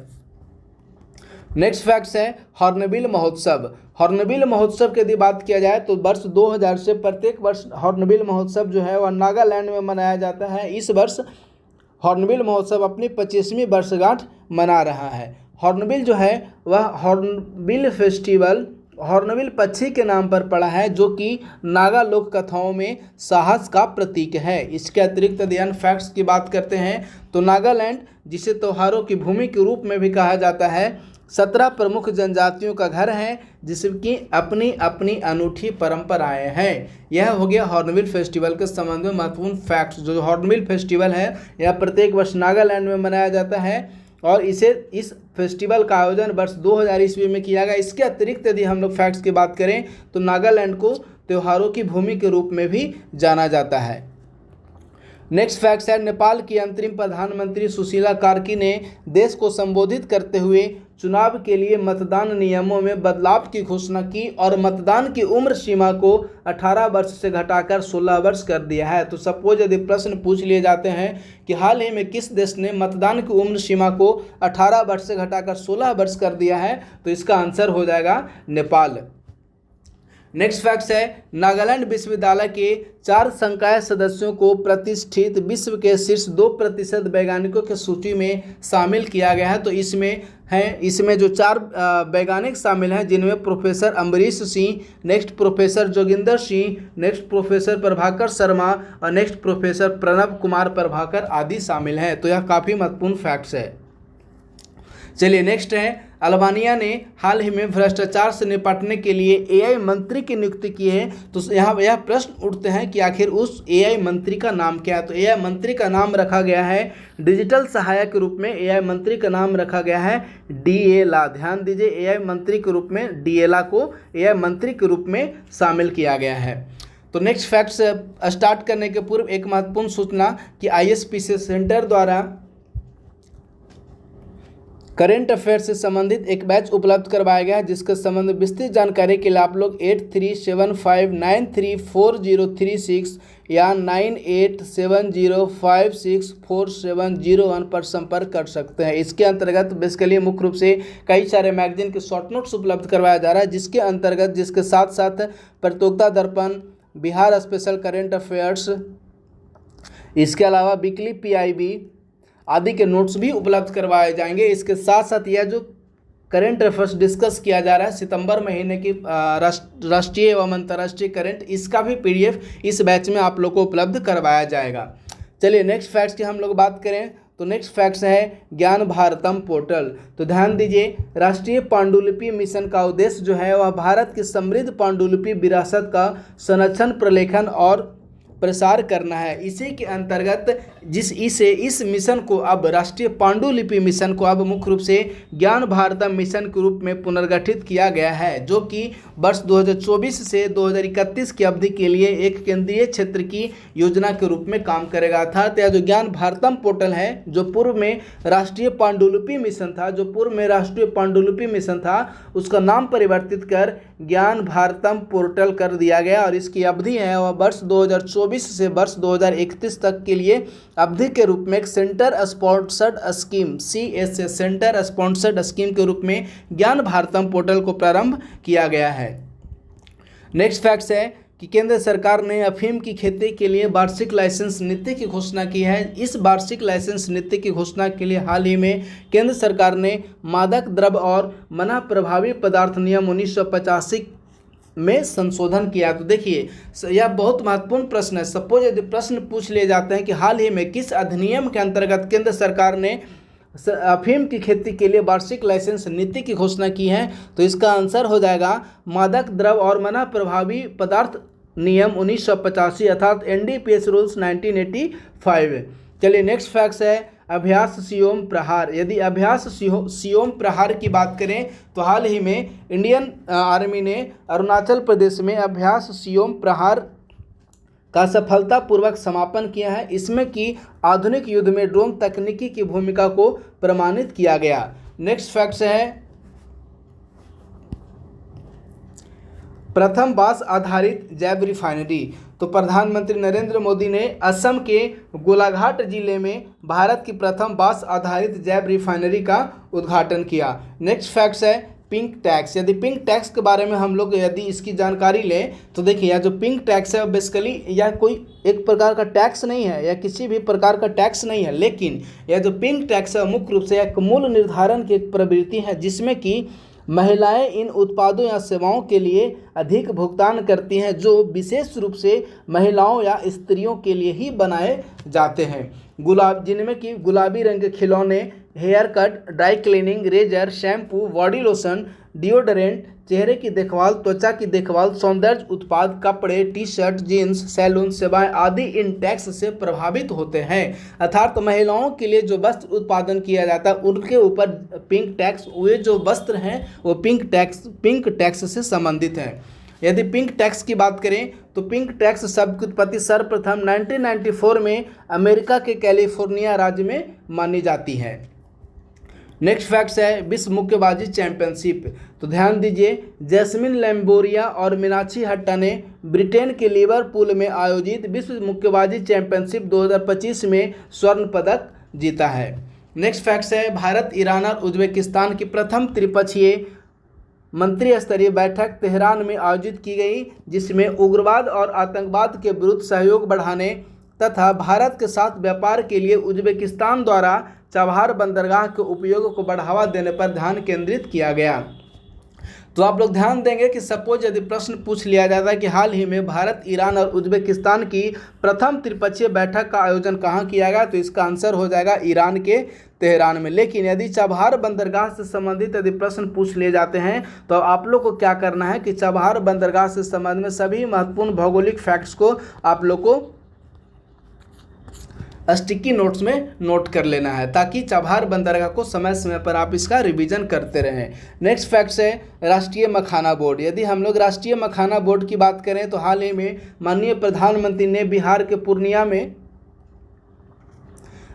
नेक्स्ट फैक्ट्स है हॉर्नबिल महोत्सव। हॉर्नबिल महोत्सव की यदि बात किया जाए तो वर्ष 2000 से प्रत्येक वर्ष हॉर्नबिल महोत्सव जो है वह नागालैंड में मनाया जाता है। इस वर्ष हॉर्नबिल महोत्सव अपनी 25वीं वर्षगांठ मना रहा है। हॉर्नबिल जो है वह हॉर्नबिल फेस्टिवल हॉर्नबिल पक्षी के नाम पर पड़ा है, जो कि नागा लोक कथाओं में साहस का प्रतीक है। इसके अतिरिक्त यदि अन्य फैक्ट्स की बात करते हैं तो नागालैंड, जिसे त्योहारों की भूमि के रूप में भी कहा जाता है, 17 प्रमुख जनजातियों का घर है, जिसकी अपनी अपनी अनूठी परंपराएं हैं। यह हो गया हॉर्नबिल फेस्टिवल के संबंध में महत्वपूर्ण फैक्ट्स। जो हॉर्नबिल फेस्टिवल है यह प्रत्येक वर्ष नागालैंड में मनाया जाता है और इस फेस्टिवल का आयोजन वर्ष 2000 ईस्वी में किया गया। इसके अतिरिक्त यदि हम लोग फैक्ट्स की बात करें तो नागालैंड को त्योहारों की भूमि के रूप में भी जाना जाता है। नेक्स्ट फैक्ट्स है नेपाल की अंतरिम प्रधानमंत्री सुशीला कार्की ने देश को संबोधित करते हुए चुनाव के लिए मतदान नियमों में बदलाव की घोषणा की और मतदान की उम्र सीमा को 18 वर्ष से घटाकर 16 वर्ष कर दिया है। तो सपोज यदि प्रश्न पूछ लिए जाते हैं कि हाल ही में किस देश ने मतदान की उम्र सीमा को 18 वर्ष से घटाकर 16 वर्ष कर दिया है, तो इसका आंसर हो जाएगा नेपाल। नेक्स्ट फैक्ट्स है नागालैंड विश्वविद्यालय के 4 संकाय सदस्यों को प्रतिष्ठित विश्व के शीर्ष 2% वैज्ञानिकों की सूची में शामिल किया गया है। तो इसमें जो 4 वैज्ञानिक शामिल हैं, जिनमें professor Ambarish Singh, next professor Joginder Singh, next professor Prabhakar Sharma और नेक्स्ट प्रोफेसर प्रणब कुमार प्रभाकर आदि शामिल हैं। तो यह काफ़ी महत्वपूर्ण फैक्ट्स है। चलिए नेक्स्ट है अल्बानिया ने हाल ही में भ्रष्टाचार से निपटने के लिए एआई मंत्री की नियुक्ति की है। तो यहाँ यह प्रश्न उठते हैं कि आखिर उस एआई मंत्री का नाम क्या है। तो एआई मंत्री का नाम रखा गया है डिजिटल सहायक के रूप में एआई मंत्री का नाम रखा गया है डीएला। ध्यान दीजिए, एआई मंत्री के रूप में डीएला को एआई मंत्री के रूप में शामिल किया गया है। तो नेक्स्ट फैक्ट्स स्टार्ट करने के पूर्व एक महत्वपूर्ण सूचना कि आईएसपीसी सेंटर द्वारा करेंट अफेयर से संबंधित एक बैच उपलब्ध करवाया गया है, जिसके संबंध में विस्तृत जानकारी के लिए आप लोग 8375934036 या 9870564701 पर संपर्क कर सकते हैं। इसके अंतर्गत बेसिकली मुख्य रूप से कई सारे मैगजीन के शॉर्ट नोट्स उपलब्ध करवाया जा रहा है, जिसके अंतर्गत जिसके साथ साथ प्रतियोगिता दर्पण, बिहार स्पेशल करेंट अफेयर्स, इसके अलावा वीकली पीआईबी आदि के नोट्स भी उपलब्ध करवाए जाएंगे। इसके साथ साथ यह जो करंट अफेयर्स डिस्कस किया जा रहा है सितंबर महीने की राष्ट्रीय एवं अंतर्राष्ट्रीय करंट, इसका भी पीडीएफ इस बैच में आप लोग को उपलब्ध करवाया जाएगा। चलिए नेक्स्ट फैक्ट्स की हम लोग बात करें तो नेक्स्ट फैक्ट्स है ज्ञान भारतम पोर्टल। तो ध्यान दीजिए, राष्ट्रीय पांडुलिपि मिशन का उद्देश्य जो है वह भारत की समृद्ध पांडुलिपि विरासत का संरक्षण, प्रलेखन और प्रसार करना है। इसी के अंतर्गत इस मिशन को अब राष्ट्रीय पांडुलिपि मिशन को अब मुख्य रूप से ज्ञान भारतम मिशन के रूप में पुनर्गठित किया गया है, जो कि वर्ष 2024 से 2031 की अवधि के लिए एक केंद्रीय क्षेत्र की योजना के रूप में काम करेगा। अर्थात यह जो ज्ञान भारतम पोर्टल है, जो पूर्व में राष्ट्रीय पांडुलिपि मिशन था, उसका नाम परिवर्तित कर ज्ञान भारतम पोर्टल कर दिया गया और इसकी अवधि है वह वर्ष 2024 से वर्ष 2031 तक के लिए अवधि के रूप में एक centre sponsored scheme CSA centre sponsored scheme के रूप में ज्ञान भारतम पोर्टल को प्रारंभ किया गया है। नेक्स्ट फैक्ट्स है कि केंद्र सरकार ने अफीम की खेती के लिए वार्षिक लाइसेंस नीति की घोषणा की है। इस वार्षिक लाइसेंस नीति की घोषणा के लिए हाल ही में केंद्र सरकार ने मादक द्रव्य और मना प्रभावी पदार्थ नियम 1985 में संशोधन किया। तो देखिए, यह बहुत महत्वपूर्ण प्रश्न है। सपोज यदि प्रश्न पूछ लिए जाते हैं कि हाल ही में किस अधिनियम के अंतर्गत केंद्र सरकार ने अफीम की खेती के लिए वार्षिक लाइसेंस नीति की घोषणा की है, तो इसका आंसर हो जाएगा मादक द्रव्य और मना प्रभावी पदार्थ नियम 1985 अर्थात NDPS रूल्स 1985। चलिए नेक्स्ट फैक्ट्स है अभ्यास सियोम प्रहार। यदि अभ्यास सियोम प्रहार की बात करें तो हाल ही में इंडियन आर्मी ने अरुणाचल प्रदेश में अभ्यास सियोम प्रहार का सफलतापूर्वक समापन किया है। इसमें कि आधुनिक युद्ध में ड्रोन तकनीकी की भूमिका को प्रमाणित किया गया। नेक्स्ट फैक्ट्स है प्रथम बांस आधारित जैव रिफाइनरी। तो प्रधानमंत्री नरेंद्र मोदी ने असम के गोलाघाट जिले में भारत की प्रथम बांस आधारित जैव रिफाइनरी का उद्घाटन किया। नेक्स्ट फैक्ट्स है पिंक टैक्स। यदि पिंक टैक्स के बारे में हम लोग यदि इसकी जानकारी लें तो देखिए, यह जो पिंक टैक्स है बेसिकली यह कोई एक प्रकार का टैक्स नहीं है या किसी भी प्रकार का टैक्स नहीं है, लेकिन यह जो पिंक टैक्स है मुख्य रूप से एक मूल्य निर्धारण की एक प्रवृत्ति है, जिसमें कि महिलाएं इन उत्पादों या सेवाओं के लिए अधिक भुगतान करती हैं, जो विशेष रूप से महिलाओं या स्त्रियों के लिए ही बनाए जाते हैं। जिनमें कि गुलाबी रंग के खिलौने, hair cut, dry cleaning, razor, shampoo, body lotion, deodorant, चेहरे की देखभाल, त्वचा की देखभाल, सौंदर्य उत्पाद, कपड़े, टी शर्ट, जीन्स, सैलून सेवाएं आदि इन टैक्स से प्रभावित होते हैं। अर्थात महिलाओं के लिए जो वस्त्र उत्पादन किया जाता है उनके ऊपर पिंक टैक्स, वे जो वस्त्र हैं वो पिंक टैक्स से संबंधित हैं। यदि पिंक टैक्स की बात करें तो पिंक टैक्स शब्द की उत्पत्ति सर्वप्रथम 1994 में अमेरिका के कैलिफोर्निया राज्य में मानी जाती है। नेक्स्ट फैक्ट्स है विश्व मुक्केबाजी चैंपियनशिप। तो ध्यान दीजिए, जैस्मिन लैम्बोरिया और मीनाक्षी हट्टा ने ब्रिटेन के लिवरपूल में आयोजित विश्व मुक्केबाजी चैंपियनशिप 2025 में स्वर्ण पदक जीता है। नेक्स्ट फैक्ट्स है भारत, ईरान और उज्बेकिस्तान की प्रथम त्रिपक्षीय मंत्री स्तरीय बैठक तेहरान में आयोजित की गई, जिसमें उग्रवाद और आतंकवाद के विरुद्ध सहयोग बढ़ाने तथा भारत के साथ व्यापार के लिए उज्बेकिस्तान द्वारा चाबहार बंदरगाह के उपयोग को बढ़ावा देने पर ध्यान केंद्रित किया गया। तो आप लोग ध्यान देंगे कि सपोज यदि प्रश्न पूछ लिया जाता है कि हाल ही में भारत, ईरान और उज्बेकिस्तान की प्रथम त्रिपक्षीय बैठक का आयोजन कहाँ किया गया, तो इसका आंसर हो जाएगा ईरान के तेहरान में। लेकिन यदि चाबहार बंदरगाह से संबंधित यदि प्रश्न पूछ लिए जाते हैं तो आप लोग को क्या करना है कि चाबहार बंदरगाह से संबंध में सभी महत्वपूर्ण भौगोलिक फैक्ट्स को आप लोग को स्टिकी नोट्स में नोट कर लेना है, ताकि चाबहार बंदरगाह को समय समय पर आप इसका रिवीजन करते रहें। नेक्स्ट फैक्ट्स है राष्ट्रीय मखाना बोर्ड। यदि हम लोग राष्ट्रीय मखाना बोर्ड की बात करें तो हाल ही में माननीय प्रधानमंत्री ने बिहार के पूर्णिया में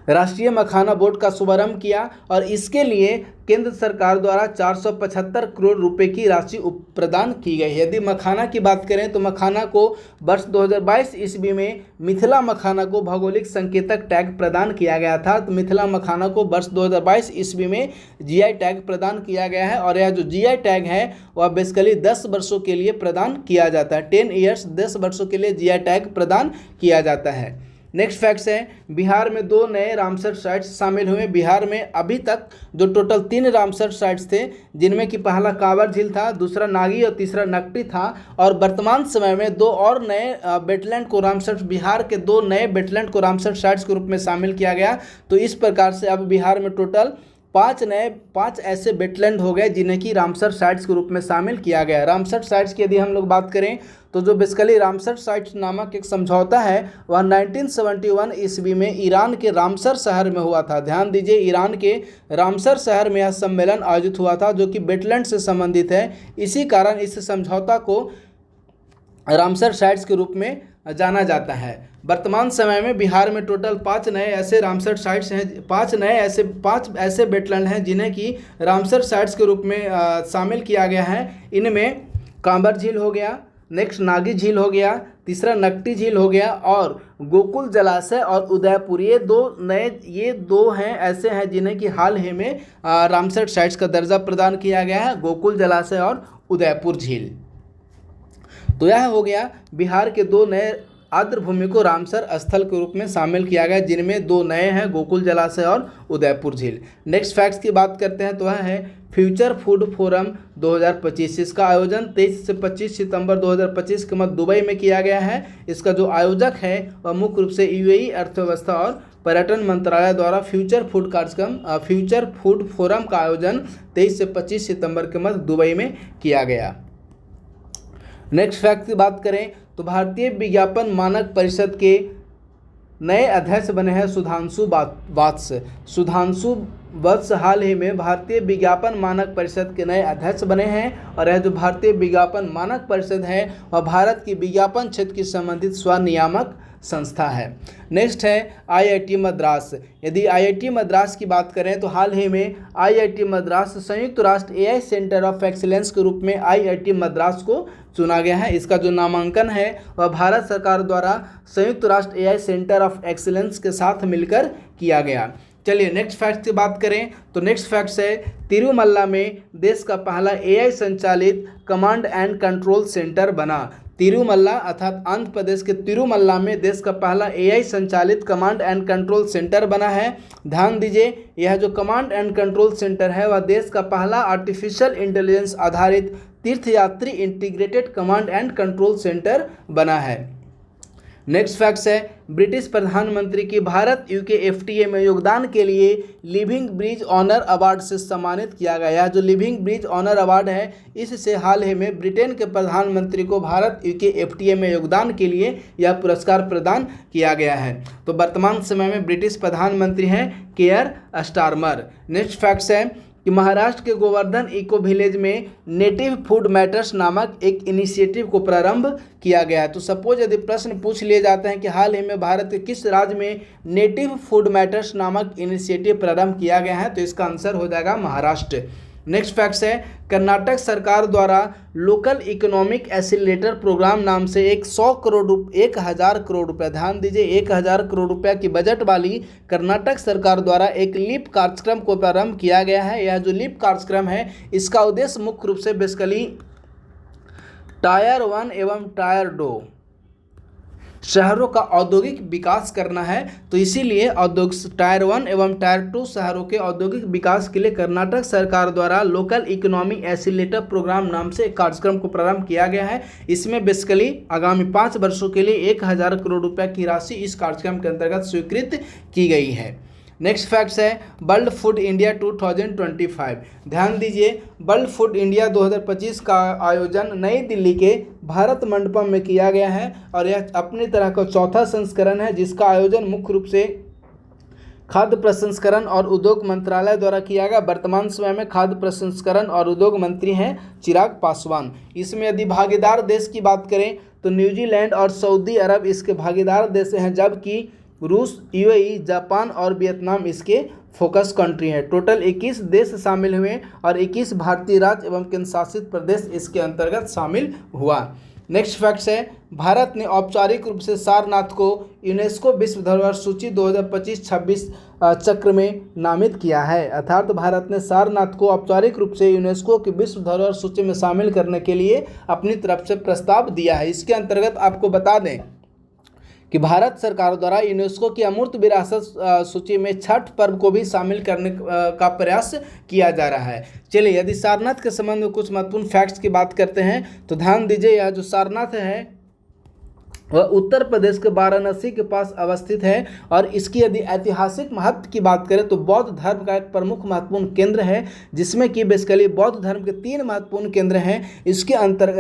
राष्ट्रीय मखाना बोर्ड का शुभारंभ किया और इसके लिए केंद्र सरकार द्वारा 475 करोड़ रुपए की राशि प्रदान की गई है। यदि मखाना की बात करें तो मखाना को वर्ष 2022 ईस्वी में मिथिला मखाना को भौगोलिक संकेतक टैग प्रदान किया गया था। तो मिथिला मखाना को वर्ष 2022 ईस्वी में जीआई टैग प्रदान किया गया है और यह जो जीआई टैग है वह बेसिकली 10 वर्षों के लिए प्रदान किया जाता है। 10 ईयर्स 10 वर्षों के लिए जीआई टैग प्रदान किया जाता है। नेक्स्ट फैक्ट्स है बिहार में 2 नए रामसर साइट्स शामिल हुए। बिहार में अभी तक जो टोटल 3 रामसर साइट्स थे, जिनमें कि पहला कांवर झील था, दूसरा नागी और तीसरा नकटी था, और वर्तमान समय में 2 और नए वेटलैंड को रामसर, बिहार के 2 नए वेटलैंड को रामसर साइट्स के रूप में शामिल किया गया। तो इस प्रकार से अब बिहार में टोटल 5 ऐसे वेटलैंड हो गए जिन्हें कि रामसर साइट्स के रूप में शामिल किया गया है। रामसर साइट्स की यदि हम लोग बात करें तो जो बेसिकली रामसर साइट्स नामक एक समझौता है वह 1971 ईस्वी में ईरान के रामसर शहर में हुआ था। ध्यान दीजिए, ईरान के रामसर शहर में यह सम्मेलन आयोजित हुआ था जो कि वेटलैंड से संबंधित है। इसी कारण इस समझौता को रामसर साइट्स के रूप में जाना जाता है। वर्तमान समय में बिहार में टोटल 5 नए ऐसे रामसर साइट्स हैं, 5 ऐसे वेटलैंड हैं जिन्हें कि रामसर साइट्स के रूप में शामिल किया गया है। इनमें कांवर झील हो गया, नेक्स्ट नागी झील हो गया, तीसरा नकटी झील हो गया और गोकुल जलाशय और उदयपुर, ये 2 हैं ऐसे हैं जिन्हें कि हाल ही में रामसर साइट्स का दर्जा प्रदान किया गया है, गोकुल जलाशय और उदयपुर झील। तो यह हो गया बिहार के 2 नए आर्द्रभूमि को रामसर स्थल के रूप में शामिल किया गया, जिनमें 2 नए हैं, गोकुल जलाशय और उदयपुर झील। नेक्स्ट फैक्ट्स की बात करते हैं तो वह है फ्यूचर फूड फोरम 2025। इसका आयोजन 23 से 25 सितंबर 2025 के मध्य दुबई में किया गया है। इसका जो आयोजक है वह मुख्य रूप से यूएई अर्थव्यवस्था और पर्यटन मंत्रालय द्वारा फ्यूचर फूड फोरम का आयोजन 23 से 25 सितंबर के मध्य दुबई में किया गया। नेक्स्ट फैक्ट की बात करें तो भारतीय विज्ञापन मानक परिषद के नए अध्यक्ष बने हैं सुधांशु वत्स हाल ही में भारतीय विज्ञापन मानक परिषद के नए अध्यक्ष बने हैं और यह जो भारतीय विज्ञापन मानक परिषद है वह भारत की विज्ञापन क्षेत्र की संबंधित स्वनियामक संस्था है। नेक्स्ट है आईआईटी मद्रास। यदि आईआईटी मद्रास की बात करें तो हाल ही में आईआईटी मद्रास संयुक्त राष्ट्र एआई सेंटर ऑफ एक्सीलेंस के रूप में आईआईटी मद्रास को चुना गया है। इसका जो नामांकन है वह भारत सरकार द्वारा संयुक्त राष्ट्र एआई सेंटर ऑफ एक्सीलेंस के साथ मिलकर किया गया। चलिए नेक्स्ट फैक्ट की बात करें तो नेक्स्ट फैक्ट है तिरुमल्ला में देश का पहला एआई संचालित कमांड एंड कंट्रोल सेंटर बना। तिरुमल्ला अर्थात आंध्र प्रदेश के तिरुमल्ला में देश का पहला एआई संचालित कमांड एंड कंट्रोल सेंटर बना है। ध्यान दीजिए, यह जो कमांड एंड कंट्रोल सेंटर है वह देश का पहला आर्टिफिशियल इंटेलिजेंस आधारित तीर्थयात्री integrated command and control centre बना है। नेक्स्ट फैक्ट्स है ब्रिटिश प्रधानमंत्री की भारत यूके एफटीए में योगदान के लिए लिविंग ब्रिज ऑनर अवार्ड से सम्मानित किया गया। जो लिविंग ब्रिज ऑनर अवार्ड है इससे हाल ही में ब्रिटेन के प्रधानमंत्री को भारत यूके एफटीए में योगदान के लिए यह पुरस्कार प्रदान किया गया है। तो वर्तमान समय में ब्रिटिश प्रधानमंत्री हैं केयर स्टारमर। नेक्स्ट फैक्ट्स है कि महाराष्ट्र के गोवर्धन इको विलेज में नेटिव फूड मैटर्स नामक एक इनिशिएटिव को प्रारंभ किया गया है। तो सपोज यदि प्रश्न पूछ लिए जाते हैं कि हाल ही में भारत के किस राज्य में नेटिव फूड मैटर्स नामक इनिशिएटिव प्रारंभ किया गया है तो इसका आंसर हो जाएगा महाराष्ट्र। नेक्स्ट फैक्ट्स है, कर्नाटक सरकार द्वारा लोकल इकोनॉमिक एसिलेटर प्रोग्राम नाम से एक 1,000 करोड़ रुपए, ध्यान दीजिए 1,000 करोड़ रुपए की बजट वाली कर्नाटक सरकार द्वारा एक लीप कार्यक्रम को प्रारंभ किया गया है। यह जो लीप कार्यक्रम है इसका उद्देश्य मुख्य रूप से बेसिकली टायर 1 एवं टायर 2 शहरों का औद्योगिक विकास करना है। तो इसीलिए औद्योगिक टायर 1 एवं टायर 2 शहरों के औद्योगिक विकास के लिए कर्नाटक सरकार द्वारा लोकल इकोनॉमी एसिलेटर प्रोग्राम नाम से एक कार्यक्रम को प्रारंभ किया गया है। इसमें बेसिकली आगामी 5 वर्षों के लिए 1,000 करोड़ रुपए की राशि इस कार्यक्रम के अंतर्गत स्वीकृत की गई है। नेक्स्ट फैक्ट्स है, वर्ल्ड फूड इंडिया 2025, ध्यान दीजिए वर्ल्ड फूड इंडिया 2025 का आयोजन नई दिल्ली के भारत मंडपम में किया गया है और यह अपनी तरह का चौथा संस्करण है जिसका आयोजन मुख्य रूप से खाद्य प्रसंस्करण और उद्योग मंत्रालय द्वारा किया गया। वर्तमान समय में खाद्य प्रसंस्करण और उद्योग मंत्री हैं चिराग पासवान। इसमें यदि भागीदार देश की बात करें तो न्यूजीलैंड और सऊदी अरब इसके भागीदार देश हैं, जबकि रूस, यूएई, जापान और वियतनाम इसके फोकस कंट्री हैं। टोटल 21 देश शामिल हुए और 21 भारतीय राज्य एवं केंद्र शासित प्रदेश इसके अंतर्गत शामिल हुआ। नेक्स्ट फैक्ट्स है, भारत ने औपचारिक रूप से सारनाथ को यूनेस्को विश्व धरोहर सूची 2025-26 चक्र में नामित किया है। अर्थात भारत ने सारनाथ को औपचारिक रूप से यूनेस्को की विश्व धरोहर सूची में शामिल करने के लिए अपनी तरफ से प्रस्ताव दिया है। इसके अंतर्गत आपको बता दें कि भारत सरकार द्वारा यूनेस्को की अमूर्त विरासत सूची में छठ पर्व को भी शामिल करने का प्रयास किया जा रहा है। चलिए यदि सारनाथ के संबंध में कुछ महत्वपूर्ण फैक्ट्स की बात करते हैं तो ध्यान दीजिए यह जो सारनाथ है वह उत्तर प्रदेश के वाराणसी के पास अवस्थित है और इसकी यदि ऐतिहासिक महत्व की बात करें तो बौद्ध धर्म का एक प्रमुख महत्वपूर्ण केंद्र है, जिसमें कि बेसिकली बौद्ध धर्म के 3 महत्वपूर्ण केंद्र हैं। इसके अंतर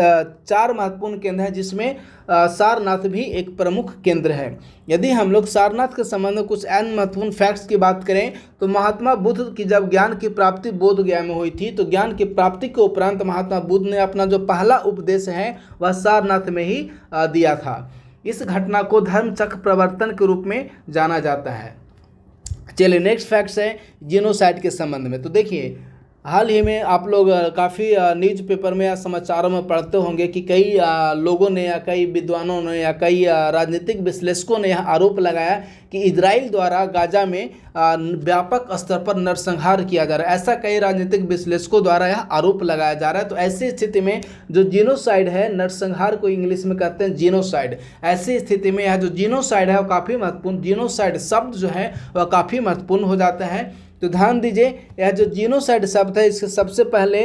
4 महत्वपूर्ण केंद्र हैं जिसमें सारनाथ भी एक प्रमुख केंद्र है। यदि हम लोग सारनाथ के संबंध में कुछ अन्य महत्वपूर्ण फैक्ट्स की बात करें तो महात्मा बुद्ध की जब ज्ञान की प्राप्ति बोध गया में हुई थी तो ज्ञान की प्राप्ति के उपरांत महात्मा बुद्ध ने अपना जो पहला उपदेश है वह सारनाथ में ही दिया था। इस घटना को धर्म चक्र प्रवर्तन के रूप में जाना जाता है। चलिए नेक्स्ट फैक्ट्स है जीनोसाइड के संबंध में। तो देखिए हाल ही में आप लोग काफ़ी न्यूज़ पेपर में या समाचारों में पढ़ते होंगे कि कई लोगों ने या कई विद्वानों ने या कई राजनीतिक विश्लेषकों ने यह आरोप लगाया कि इजराइल द्वारा गाजा में व्यापक स्तर पर नरसंहार किया जा रहा है। ऐसा कई राजनीतिक विश्लेषकों द्वारा यह आरोप लगाया जा रहा है। तो ऐसी स्थिति में जो जीनोसाइड है, नरसंहार को इंग्लिश में कहते हैं जीनोसाइड, ऐसी स्थिति में यह जो जीनोसाइड है वो काफ़ी महत्वपूर्ण, जीनोसाइड शब्द जो है वह काफ़ी महत्वपूर्ण हो जाता है। तो ध्यान दीजिए यह जो जीनोसाइड शब्द है इसके सबसे पहले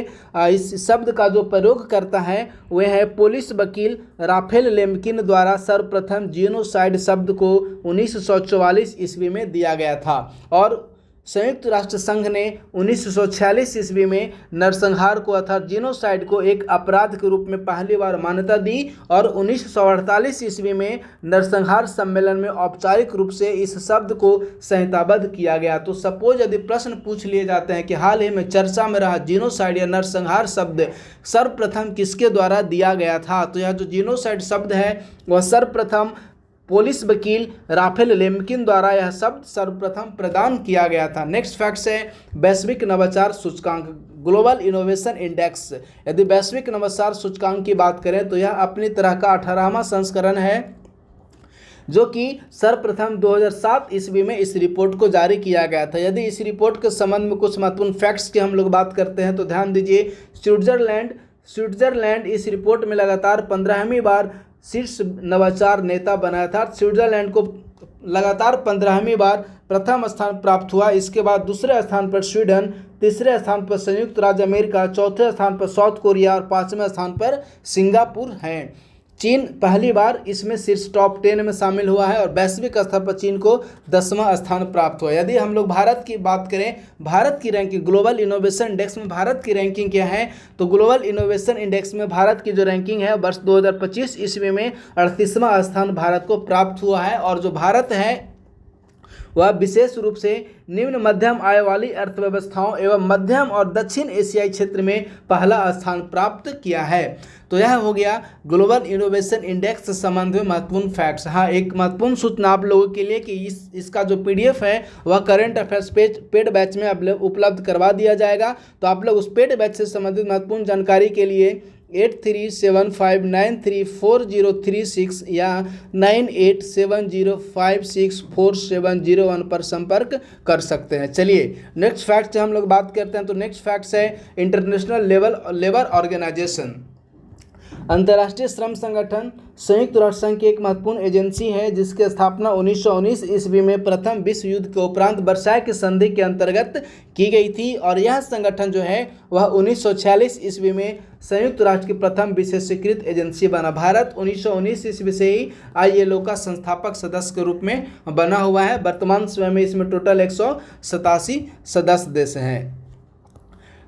इस शब्द का जो प्रयोग करता है वह है पुलिस वकील राफेल लेम्किन द्वारा सर्वप्रथम जीनोसाइड शब्द को 1944 ईस्वी में दिया गया था और संयुक्त राष्ट्र संघ ने 1946 ईस्वी में नरसंहार को अर्थात जीनोसाइड को एक अपराध के रूप में पहली बार मान्यता दी और 1948 ईस्वी में नरसंहार सम्मेलन में औपचारिक रूप से इस शब्द को संहिताबद्ध किया गया। तो सपोज यदि प्रश्न पूछ लिए जाते हैं कि हाल ही में चर्चा में रहा जीनोसाइड या नरसंहार शब्द सर्वप्रथम किसके द्वारा दिया गया था, तो यह जो जीनोसाइड शब्द है वह सर्वप्रथम पुलिस वकील राफेल लेम्किन द्वारा यह शब्द सर्वप्रथम प्रदान किया गया था। नेक्स्ट फैक्ट्स है वैश्विक नवाचार सूचकांक ग्लोबल इनोवेशन इंडेक्स। यदि वैश्विक नवाचार सूचकांक की बात करें तो यह अपनी तरह का 18वां संस्करण है जो कि सर्वप्रथम 2007 ईस्वी में इस रिपोर्ट को जारी किया गया था। यदि इस रिपोर्ट के संबंध में कुछ महत्वपूर्ण फैक्ट्स की हम लोग बात करते हैं तो ध्यान दीजिए स्विट्जरलैंड इस रिपोर्ट में लगातार 15वीं बार शीर्ष नवाचार नेता बनाया था। स्विट्जरलैंड को लगातार 15वीं बार प्रथम स्थान प्राप्त हुआ। इसके बाद दूसरे स्थान पर स्वीडन, तीसरे स्थान पर संयुक्त राज्य अमेरिका, चौथे स्थान पर साउथ कोरिया और 5वें स्थान पर सिंगापुर हैं। चीन पहली बार इसमें शीर्ष टॉप 10 में शामिल हुआ है और वैश्विक स्तर पर चीन को 10वां स्थान प्राप्त हुआ। यदि हम लोग भारत की बात करें, भारत की रैंकिंग ग्लोबल इनोवेशन इंडेक्स में भारत की रैंकिंग क्या है, तो ग्लोबल इनोवेशन इंडेक्स में भारत की जो रैंकिंग है वर्ष 2025 ईस्वी में 38वां स्थान भारत को प्राप्त हुआ है और जो भारत है वह विशेष रूप से निम्न मध्यम आय वाली अर्थव्यवस्थाओं एवं मध्यम और दक्षिण एशियाई क्षेत्र में पहला स्थान प्राप्त किया है। तो यह हो गया ग्लोबल इनोवेशन इंडेक्स से संबंधित महत्वपूर्ण फैक्ट्स। हाँ, एक महत्वपूर्ण सूचना आप लोगों के लिए कि इसका जो PDF है वह करंट अफेयर्स पेड बैच में उपलब्ध करवा दिया जाएगा। तो आप लोग उस पेड बैच से संबंधित महत्वपूर्ण जानकारी के लिए 8375934036 या 9870564701 पर संपर्क कर सकते हैं। चलिए नेक्स्ट फैक्ट से हम लोग बात करते हैं। तो नेक्स्ट फैक्ट है इंटरनेशनल लेबर ऑर्गेनाइजेशन। अंतर्राष्ट्रीय श्रम संगठन संयुक्त राष्ट्र संघ की एक महत्वपूर्ण एजेंसी है जिसकी स्थापना 1919 ईस्वी में प्रथम विश्व युद्ध के उपरांत वर्साय की संधि के अंतर्गत की गई थी और यह संगठन जो है वह 1946 ईस्वी में संयुक्त राष्ट्र की प्रथम विशेषीकृत एजेंसी बना। भारत 1919 ईस्वी से ही ILO का संस्थापक सदस्य के रूप में बना हुआ है। वर्तमान समय में इसमें टोटल 187 सदस्य देश हैं।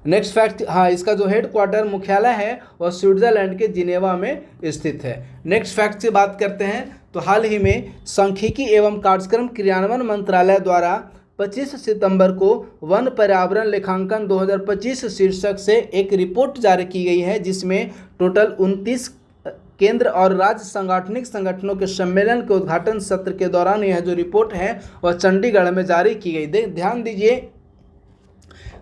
नेक्स्ट फैक्ट, हाँ, इसका जो हेड क्वार्टर मुख्यालय है वह स्विट्जरलैंड के जिनेवा में स्थित है। नेक्स्ट फैक्ट से बात करते हैं। तो हाल ही में सांख्यिकी एवं कार्यक्रम क्रियान्वयन मंत्रालय द्वारा 25 सितंबर को वन पर्यावरण लेखांकन 2025 शीर्षक से एक रिपोर्ट जारी की गई है जिसमें टोटल 29 केंद्र और राज्य सांगठनिक संगठनों के सम्मेलन के उद्घाटन सत्र के दौरान यह जो रिपोर्ट है वह चंडीगढ़ में जारी की गई। ध्यान दीजिए,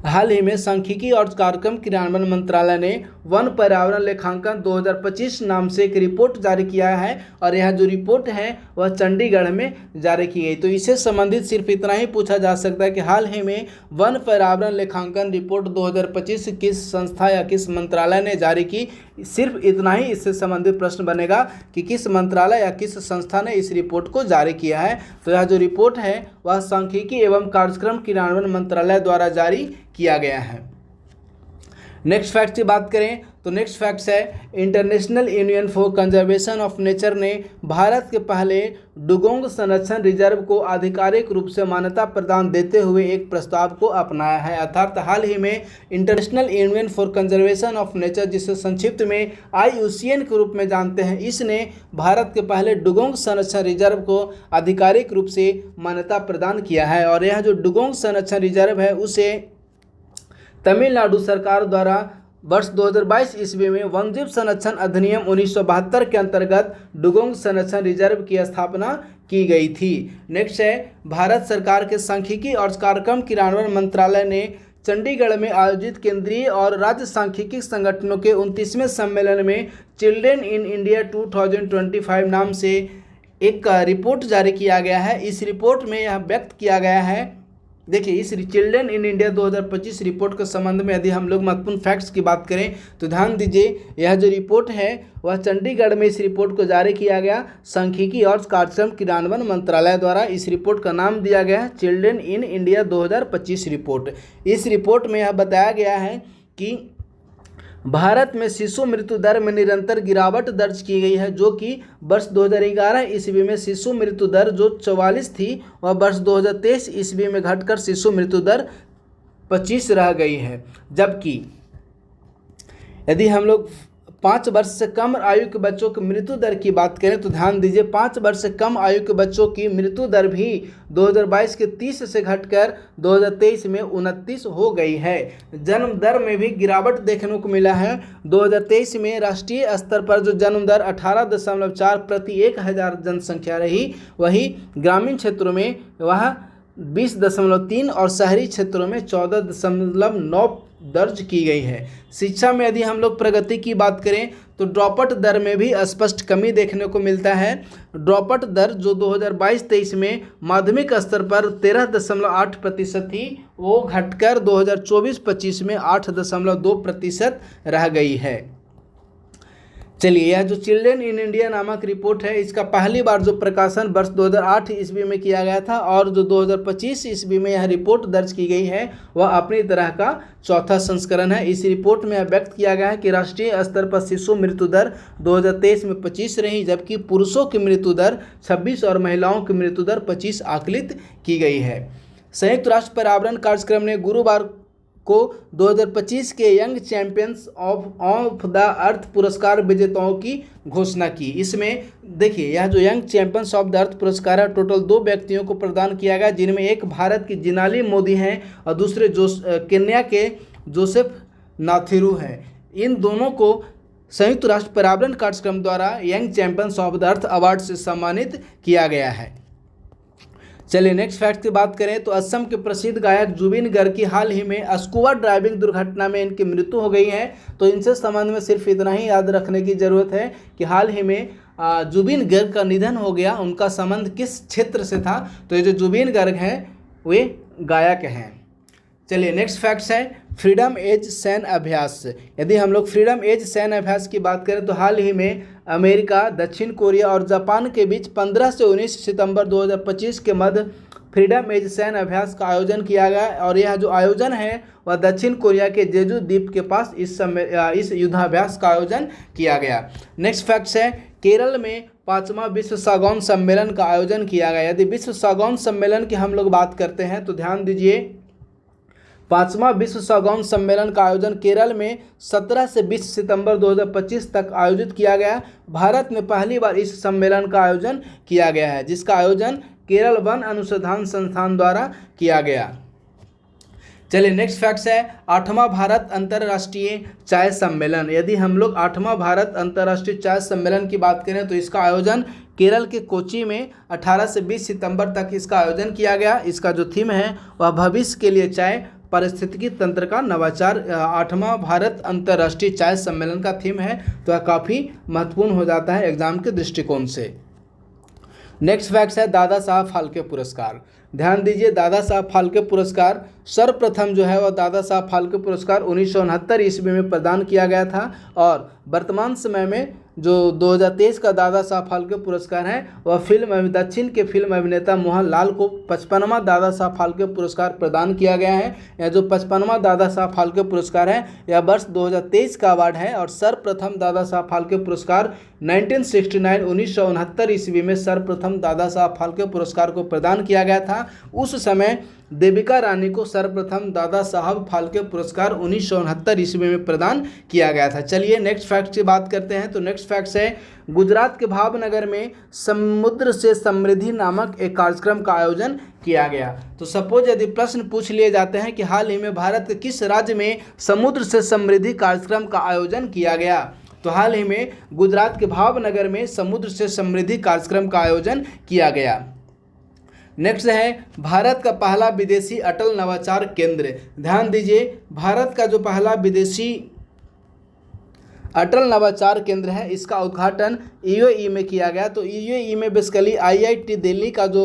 हाल ही में सांख्यिकी और कार्यक्रम क्रियान्वयन मंत्रालय ने वन पर्यावरण लेखांकन 2025 नाम से एक रिपोर्ट जारी किया है और यह जो रिपोर्ट है वह चंडीगढ़ में जारी की गई। तो इससे संबंधित सिर्फ इतना ही पूछा जा सकता है कि हाल ही में वन पर्यावरण लेखांकन रिपोर्ट 2025 किस संस्था या किस मंत्रालय ने जारी की। सिर्फ इतना ही इससे संबंधित प्रश्न बनेगा कि किस मंत्रालय या किस संस्था ने इस रिपोर्ट को जारी किया है। तो यह जो रिपोर्ट है वह सांख्यिकी एवं कार्यक्रम क्रियान्वयन मंत्रालय द्वारा जारी किया गया है। नेक्स्ट फैक्ट की बात करें तो नेक्स्ट फैक्ट्स है international union for conservation of nature ने भारत के पहले डुगोंग संरक्षण रिजर्व को आधिकारिक रूप से मान्यता प्रदान देते हुए एक प्रस्ताव को अपनाया है। अर्थात हाल ही में international union for conservation of nature, जिसे संक्षिप्त में IUCN के रूप में जानते हैं, इसने भारत के पहले डुगोंग संरक्षण रिजर्व को आधिकारिक रूप से मान्यता प्रदान किया है और यह जो डुगोंग संरक्षण रिजर्व है उसे तमिलनाडु सरकार द्वारा वर्ष 2022 ईस्वी में वन्यजीव संरक्षण अधिनियम 1972 के अंतर्गत डुगोंग संरक्षण रिजर्व की स्थापना की गई थी। नेक्स्ट है भारत सरकार के सांख्यिकी और कार्यक्रम क्रियान्वयन मंत्रालय ने चंडीगढ़ में आयोजित केंद्रीय और राज्य सांख्यिकी संगठनों के 29वें सम्मेलन में चिल्ड्रेन इन इंडिया 2025 नाम से एक रिपोर्ट जारी किया गया है। इस रिपोर्ट में यह व्यक्त किया गया है, देखिए, इस चिल्ड्रेन इन इंडिया 2025 रिपोर्ट के संबंध में यदि हम लोग महत्वपूर्ण फैक्ट्स की बात करें तो ध्यान दीजिए, यह जो रिपोर्ट है वह चंडीगढ़ में इस रिपोर्ट को जारी किया गया सांख्यिकी और कार्यक्रम क्रियान्वयन मंत्रालय द्वारा। इस रिपोर्ट का नाम दिया गया है चिल्ड्रेन इन इंडिया 2025 रिपोर्ट। इस रिपोर्ट में यह बताया गया है कि भारत में शिशु मृत्यु दर में निरंतर गिरावट दर्ज की गई है, जो कि वर्ष 2011 ईस्वी में शिशु मृत्यु दर जो 44 थी वह वर्ष 2023 ईस्वी में घटकर शिशु मृत्यु दर 25 रह गई है। जबकि यदि हम लोग 5 वर्ष से कम आयु के बच्चों की मृत्यु दर की बात करें तो ध्यान दीजिए, 5 वर्ष से कम आयु के बच्चों की मृत्यु दर भी 2022 के 30 से घटकर 2023 में 29 हो गई है। जन्म दर में भी गिरावट देखने को मिला है। 2023 में राष्ट्रीय स्तर पर जो जन्म दर 18.4 प्रति 1000 जनसंख्या रही, वही ग्रामीण क्षेत्रों में वह 20.3 और शहरी क्षेत्रों में 14.9 दर्ज की गई है। शिक्षा में यदि हम लोग प्रगति की बात करें तो ड्रॉपआउट दर में भी स्पष्ट कमी देखने को मिलता है। ड्रॉपआउट दर जो 2022-23 में माध्यमिक स्तर पर 13.8% थी, वो घटकर 2024-25 में 8.2% रह गई है। चलिए, यह जो चिल्ड्रेन इन इंडिया नामक रिपोर्ट है, इसका पहली बार जो प्रकाशन वर्ष 2008 ईस्वी में किया गया था और जो 2025 ईस्वी में यह रिपोर्ट दर्ज की गई है वह अपनी तरह का चौथा संस्करण है। इस रिपोर्ट में व्यक्त किया गया है कि राष्ट्रीय स्तर पर शिशु मृत्यु दर 2023 में 25 रही, जबकि पुरुषों की मृत्यु दर 26 और महिलाओं की मृत्यु दर 25 आकलित की गई है। संयुक्त राष्ट्र पर्यावरण कार्यक्रम ने गुरुवार को 2025 के young champions of the earth पुरस्कार विजेताओं की घोषणा की। इसमें देखिए, यह जो young champions of the earth पुरस्कार है, टोटल 2 व्यक्तियों को प्रदान किया गया, जिनमें एक भारत की जिनाली मोदी हैं और दूसरे केन्या के जोसेफ नाथिरू हैं। इन दोनों को संयुक्त राष्ट्र पर्यावरण कार्यक्रम द्वारा young champions of the earth award से सम्मानित किया गया है। चलिए नेक्स्ट फैक्ट की बात करें तो असम के प्रसिद्ध गायक जुबिन गर्ग की हाल ही में स्कूबा ड्राइविंग दुर्घटना में इनकी मृत्यु हो गई है। तो इनसे संबंध में सिर्फ इतना ही याद रखने की ज़रूरत है कि हाल ही में जुबिन गर्ग का निधन हो गया। उनका संबंध किस क्षेत्र से था? तो ये जो जुबिन गर्ग हैं वे गायक हैं। चलिए नेक्स्ट फैक्ट्स है फ्रीडम एज सैन्य अभ्यास। यदि हम लोग फ्रीडम एज सैन्य अभ्यास की बात करें तो हाल ही में अमेरिका, दक्षिण कोरिया और जापान के बीच 15 से 19 सितंबर 2025 के मध्य फ्रीडम एज सैन्य अभ्यास का आयोजन किया गया और यह जो आयोजन है वह दक्षिण कोरिया के जेजू द्वीप के पास इस युद्धाभ्यास का आयोजन किया गया। नेक्स्ट फैक्ट्स है केरल में 5वां विश्व सागौन सम्मेलन का आयोजन किया गया। यदि विश्व सागौन सम्मेलन की हम लोग बात करते हैं तो ध्यान दीजिए, 5वां विश्व सागौन सम्मेलन का आयोजन केरल में 17 से 20 सितंबर 2025 तक आयोजित किया गया। भारत में पहली बार इस सम्मेलन का आयोजन किया गया है, जिसका आयोजन केरल वन अनुसंधान संस्थान द्वारा किया गया। चलिए नेक्स्ट फैक्ट्स है 8वां भारत अंतर्राष्ट्रीय चाय सम्मेलन। यदि हम लोग 8वां भारत अंतर्राष्ट्रीय चाय सम्मेलन की बात करें तो इसका आयोजन केरल के कोची में 18 से 20 सितंबर तक इसका आयोजन किया गया। इसका जो थीम है वह भविष्य के लिए चाय, पारिस्थितिकी तंत्र का नवाचार 8वां भारत अंतर्राष्ट्रीय चाय सम्मेलन का थीम है। तो यह काफ़ी महत्वपूर्ण हो जाता है एग्जाम के दृष्टिकोण से। नेक्स्ट फैक्ट्स है दादा साहब फाल्के पुरस्कार। ध्यान दीजिए, दादा साहब फाल्के पुरस्कार सर्वप्रथम जो है वह दादा साहब फाल्के पुरस्कार 1969 ईस्वी में प्रदान किया गया था और वर्तमान समय में जो 2023 का दादा साहब फाल्के पुरस्कार है वह दक्षिण के फिल्म अभिनेता मोहनलाल को 55वां दादा साहब फाल्के पुरस्कार प्रदान किया गया है। यह जो 55वां दादा साहब फाल्के पुरस्कार है यह वर्ष 2023 का अवार्ड है और सर्वप्रथम दादा साहब फाल्के पुरस्कार 1969 ईस्वी में सर्वप्रथम दादा साहब फाल्के पुरस्कार को प्रदान किया गया था। उस समय देविका रानी को सर्वप्रथम दादा साहब फाल्के पुरस्कार 1969 ईस्वी में प्रदान किया गया था। चलिए नेक्स्ट फैक्ट की बात करते हैं। तो नेक्स्ट फैक्ट्स है गुजरात के भावनगर में समुद्र से समृद्धि नामक एक कार्यक्रम का आयोजन किया गया। तो सपोज यदि प्रश्न पूछ लिए जाते हैं कि हाल ही में भारत के किस राज्य में समुद्र से समृद्धि कार्यक्रम का आयोजन किया गया, तो हाल ही में गुजरात के भावनगर में समुद्र से समृद्धि कार्यक्रम का आयोजन किया गया। नेक्स्ट है भारत का पहला विदेशी अटल नवाचार केंद्र। ध्यान दीजिए, भारत का जो पहला विदेशी अटल नवाचार केंद्र है इसका उद्घाटन यूएई में किया गया। तो यूएई में बेसिकली आईआईटी दिल्ली का जो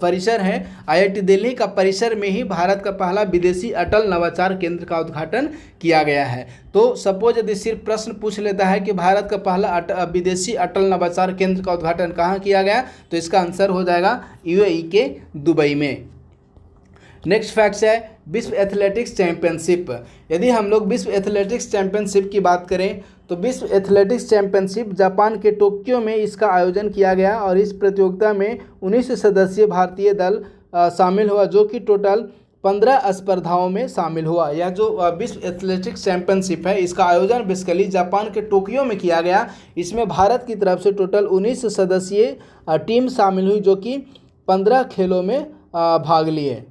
परिसर है, आईआईटी दिल्ली का परिसर में ही भारत का पहला विदेशी अटल नवाचार केंद्र का उद्घाटन किया गया है। तो सपोज यदि सिर्फ प्रश्न पूछ लेता है कि भारत का पहला विदेशी अटल नवाचार केंद्र का उद्घाटन कहाँ किया गया, तो इसका आंसर हो जाएगा यूएई के दुबई में। नेक्स्ट फैक्ट्स है विश्व एथलेटिक्स चैंपियनशिप। यदि हम लोग विश्व एथलेटिक्स चैंपियनशिप की बात करें तो विश्व एथलेटिक्स चैंपियनशिप जापान के टोक्यो में इसका आयोजन किया गया और इस प्रतियोगिता में 19 सदस्यीय भारतीय दल शामिल हुआ, जो कि टोटल 15 स्पर्धाओं में शामिल हुआ। यह जो विश्व एथलेटिक्स चैंपियनशिप है इसका आयोजन बेसिकली जापान के टोक्यो में किया गया। इसमें भारत की तरफ से टोटल 19 सदस्यीय टीम शामिल हुई, जो कि 15 खेलों में भाग लिए।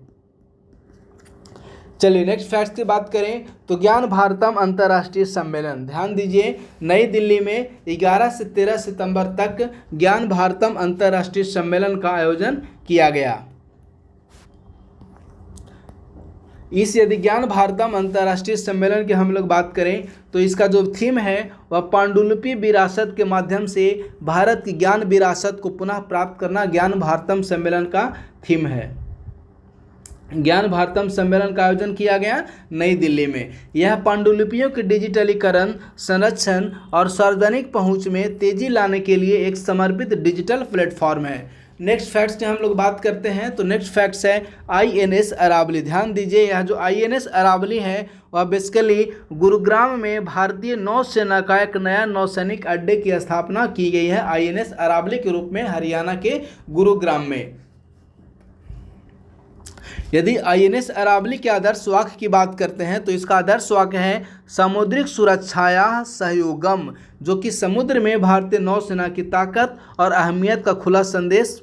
चलिए नेक्स्ट फैक्ट्स की बात करें तो ज्ञान भारतम अंतर्राष्ट्रीय सम्मेलन। ध्यान दीजिए, नई दिल्ली में 11 से 13 सितंबर तक ज्ञान भारतम अंतर्राष्ट्रीय सम्मेलन का आयोजन किया गया। इस यदि ज्ञान भारतम अंतर्राष्ट्रीय सम्मेलन की हम लोग बात करें तो इसका जो थीम है वह पांडुलिपि विरासत के माध्यम से भारत की ज्ञान विरासत को पुनः प्राप्त करना ज्ञान भारतम सम्मेलन का थीम है। ज्ञान भारतम सम्मेलन का आयोजन किया गया नई दिल्ली में। यह पांडुलिपियों के डिजिटलीकरण, संरक्षण और सार्वजनिक पहुंच में तेजी लाने के लिए एक समर्पित डिजिटल प्लेटफॉर्म है। नेक्स्ट फैक्ट्स की हम लोग बात करते हैं तो नेक्स्ट फैक्ट्स है आईएनएस अरावली। ध्यान दीजिए, यह जो आईएनएस अरावली है वह बेसिकली गुरुग्राम में भारतीय नौसेना का एक नया नौसैनिक अड्डे की स्थापना की गई है आईएनएस अरावली के रूप में हरियाणा के गुरुग्राम में। यदि आईएनएस अरावली के आदर्श वाक्य की बात करते हैं तो इसका आदर्श वाक्य है सामुद्रिक सुरक्षाया सहयोगम, जो कि समुद्र में भारतीय नौसेना की ताकत और अहमियत का खुला संदेश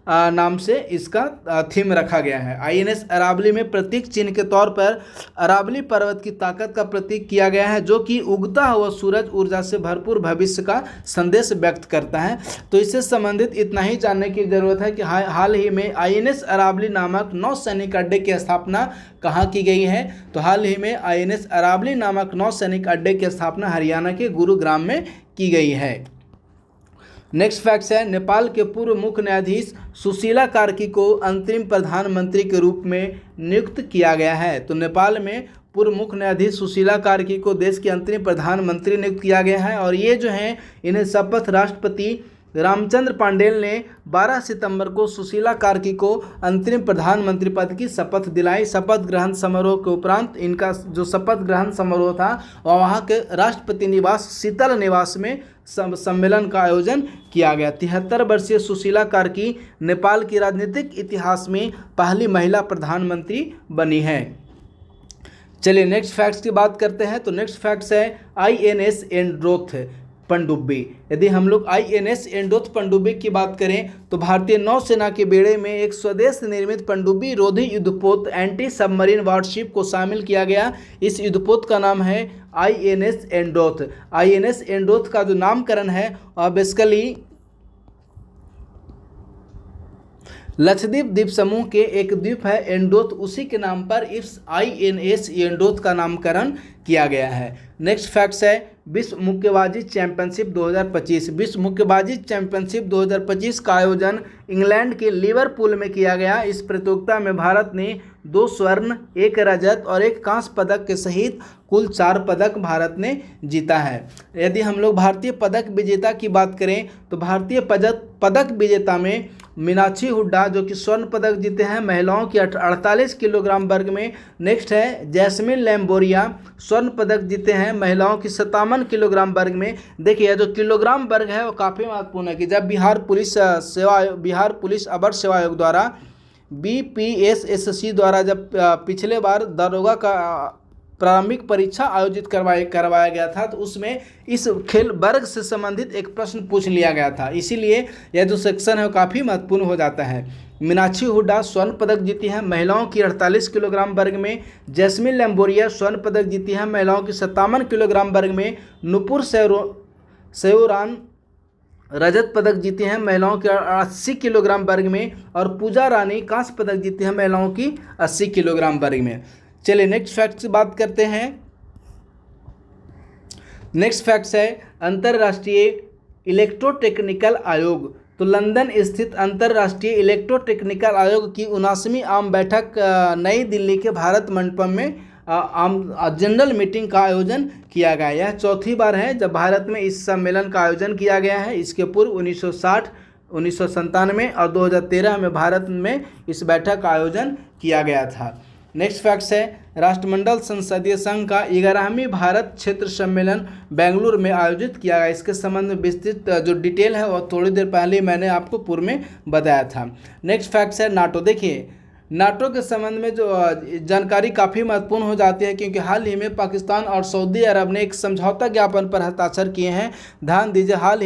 नाम से इसका थीम रखा गया है। आईएनएस अरावली में प्रतीक चिन्ह के तौर पर अरावली पर्वत की ताकत का प्रतीक किया गया है, जो कि उगता हुआ सूरज ऊर्जा से भरपूर भविष्य का संदेश व्यक्त करता है। तो इससे संबंधित इतना ही जानने की जरूरत है कि हाल ही में आईएनएस अरावली नामक नौसैनिक अड्डे की स्थापना कहाँ की गई है। तो हाल ही में आईएनएस अरावली नामक नौसैनिक अड्डे की स्थापना हरियाणा के गुरुग्राम में की गई है। नेक्स्ट फैक्ट्स है, नेपाल के पूर्व मुख्य न्यायाधीश सुशीला कार्की को अंतरिम प्रधानमंत्री के रूप में नियुक्त किया गया है। तो नेपाल में पूर्व मुख्य न्यायाधीश सुशीला कार्की को देश के अंतरिम प्रधानमंत्री नियुक्त किया गया है और ये जो हैं इन्हें शपथ राष्ट्रपति रामचंद्र पांडेल ने 12 सितंबर को सुशीला कार्की को अंतरिम प्रधानमंत्री पद की शपथ दिलाई। शपथ ग्रहण समारोह के उपरांत इनका जो शपथ ग्रहण समारोह था और वहाँ के राष्ट्रपति निवास शीतल निवास में सम्मेलन का आयोजन किया गया। 73 वर्षीय सुशीला कार्की नेपाल की राजनीतिक इतिहास में पहली महिला प्रधानमंत्री बनी है। चलिए नेक्स्ट फैक्ट्स की बात करते हैं। तो नेक्स्ट फैक्ट्स है आईएनएस एंड्रोथ पनडुब्बी। यदि हम लोग आईएनएस एंड्रोथ पनडुब्बी की बात करें तो भारतीय नौसेना के बेड़े में एक स्वदेश निर्मित पनडुब्बी रोधी युद्धपोत एंटी सबमरीन वारशिप को शामिल किया गया। इस युद्धपोत का नाम है आईएनएस एंड्रोथ। आईएनएस एंड्रोथ का जो नामकरण है बेसिकली लक्षद्वीप द्वीप समूह के एक द्वीप है एंड्रोथ, उसी के नाम पर इस आईएनएस एंड्रोथ का नामकरण किया गया है। नेक्स्ट फैक्ट्स है विश्व मुक्केबाजी चैंपियनशिप 2025। विश्व मुक्केबाजी चैंपियनशिप 2025 का आयोजन इंग्लैंड के लिवरपूल में किया गया। इस प्रतियोगिता में भारत ने 2 स्वर्ण, 1 रजत और 1 कांस्य पदक के सहित कुल 4 पदक भारत ने जीता है। यदि हम लोग भारतीय पदक विजेता की बात करें तो भारतीय पदक विजेता में मीनाक्षी हुड्डा जो कि स्वर्ण पदक जीते हैं महिलाओं की 48 किलोग्राम वर्ग में। नेक्स्ट है जैस्मिन लैम्बोरिया स्वर्ण पदक जीते हैं महिलाओं की 57 किलोग्राम वर्ग में। देखिए जो किलोग्राम वर्ग है वो काफ़ी महत्वपूर्ण है कि जब बिहार पुलिस अवर सेवा आयोग द्वारा BPSSC द्वारा जब पिछले बार दरोगा का प्रारंभिक परीक्षा आयोजित करवाया गया था तो उसमें इस खेल वर्ग से संबंधित एक प्रश्न पूछ लिया गया था, इसीलिए यह जो सेक्शन है वो काफ़ी महत्वपूर्ण हो जाता है। मीनाक्षी हुड्डा स्वर्ण पदक जीती हैं महिलाओं की 48 किलोग्राम वर्ग में। जैस्मिन लैम्बोरिया स्वर्ण पदक जीती हैं महिलाओं की 57 किलोग्राम वर्ग में। नुपुर सेओरान रजत पदक जीती हैं महिलाओं के 80 किलोग्राम वर्ग में और पूजा रानी कांस्य पदक जीती हैं महिलाओं की 80 किलोग्राम वर्ग में। चलिए नेक्स्ट फैक्ट से बात करते हैं। नेक्स्ट फैक्ट्स है अंतर्राष्ट्रीय इलेक्ट्रोटेक्निकल आयोग। तो लंदन स्थित अंतर्राष्ट्रीय इलेक्ट्रोटेक्निकल आयोग की 79वीं आम बैठक नई दिल्ली के भारत मंडपम में जनरल मीटिंग का आयोजन किया गया। यह चौथी बार है जब भारत में इस सम्मेलन का आयोजन किया गया है। इसके पूर्व 1960, 1997 और 2013 में भारत में इस बैठक का आयोजन किया गया था। नेक्स्ट फैक्ट्स है राष्ट्रमंडल संसदीय संघ का 11वीं भारत क्षेत्र सम्मेलन बेंगलुरु में आयोजित किया गया। इसके संबंध में विस्तृत जो डिटेल है वह थोड़ी देर पहले मैंने आपको पूर्व में बताया था। नेक्स्ट फैक्ट्स है नाटो। देखिए नाटो के संबंध में जो जानकारी काफ़ी महत्वपूर्ण हो जाती है क्योंकि हाल ही में पाकिस्तान और सऊदी अरब ने एक समझौता ज्ञापन पर हस्ताक्षर किए हैं। ध्यान दीजिए हाल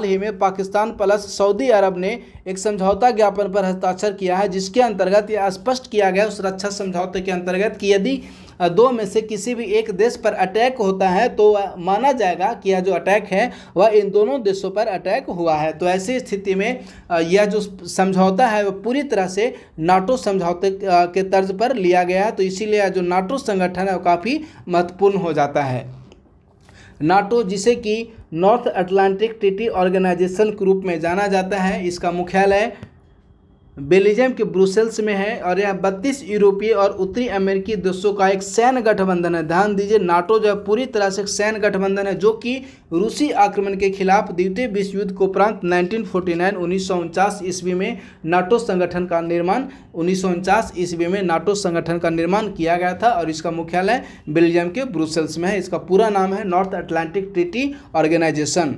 ही में पाकिस्तान प्लस सऊदी अरब ने एक समझौता ज्ञापन पर हस्ताक्षर किया है जिसके अंतर्गत यह स्पष्ट किया गया उस रक्षा समझौते के अंतर्गत कि यदि दो में से किसी भी एक देश पर अटैक होता है तो माना जाएगा कि यह जो अटैक है वह इन दोनों देशों पर अटैक हुआ है। तो ऐसी स्थिति में यह जो समझौता है वह पूरी तरह से नाटो समझौते के तर्ज पर लिया गया है। तो इसीलिए जो नाटो संगठन है वो काफ़ी महत्वपूर्ण हो जाता है। नाटो जिसे कि नॉर्थ अटलांटिक ट्रीटी ऑर्गेनाइजेशन के रूप में जाना जाता है, इसका मुख्यालय बेल्जियम के ब्रुसेल्स में है और यह 32 यूरोपीय और उत्तरी अमेरिकी देशों का एक सैन्य गठबंधन है। ध्यान दीजिए नाटो जो है पूरी तरह से एक सैन्य गठबंधन है जो कि रूसी आक्रमण के खिलाफ द्वितीय विश्व युद्ध के उपरांत 1949 ईस्वी में नाटो संगठन का निर्माण 1949 ईस्वी में नाटो संगठन का निर्माण किया गया था और इसका मुख्यालय बेल्जियम के ब्रुसेल्स में है। इसका पूरा नाम है North Atlantic Treaty Organisation.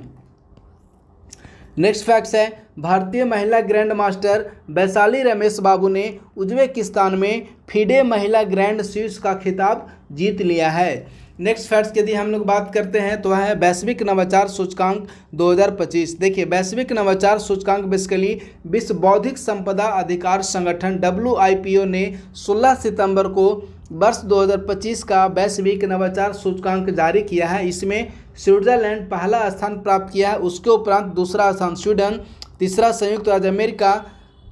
Next facts है, भारतीय महिला ग्रैंड मास्टर वैशाली रमेश बाबू ने उज्बेकिस्तान में फीडे महिला ग्रैंड स्वीट्स का खिताब जीत लिया है। नेक्स्ट फैक्ट्स की यदि हम लोग बात करते हैं तो वह है वैश्विक नवाचार सूचकांक 2025। देखिए, वैश्विक नवाचार सूचकांक बेसिकली विश्व बौद्धिक संपदा अधिकार संगठन WIPO ने 16 सितंबर को वर्ष 2025 का वैश्विक नवाचार सूचकांक जारी किया है। इसमें स्विट्जरलैंड पहला स्थान प्राप्त किया है, उसके उपरांत दूसरा स्थान स्वीडन, तीसरा संयुक्त राज्य अमेरिका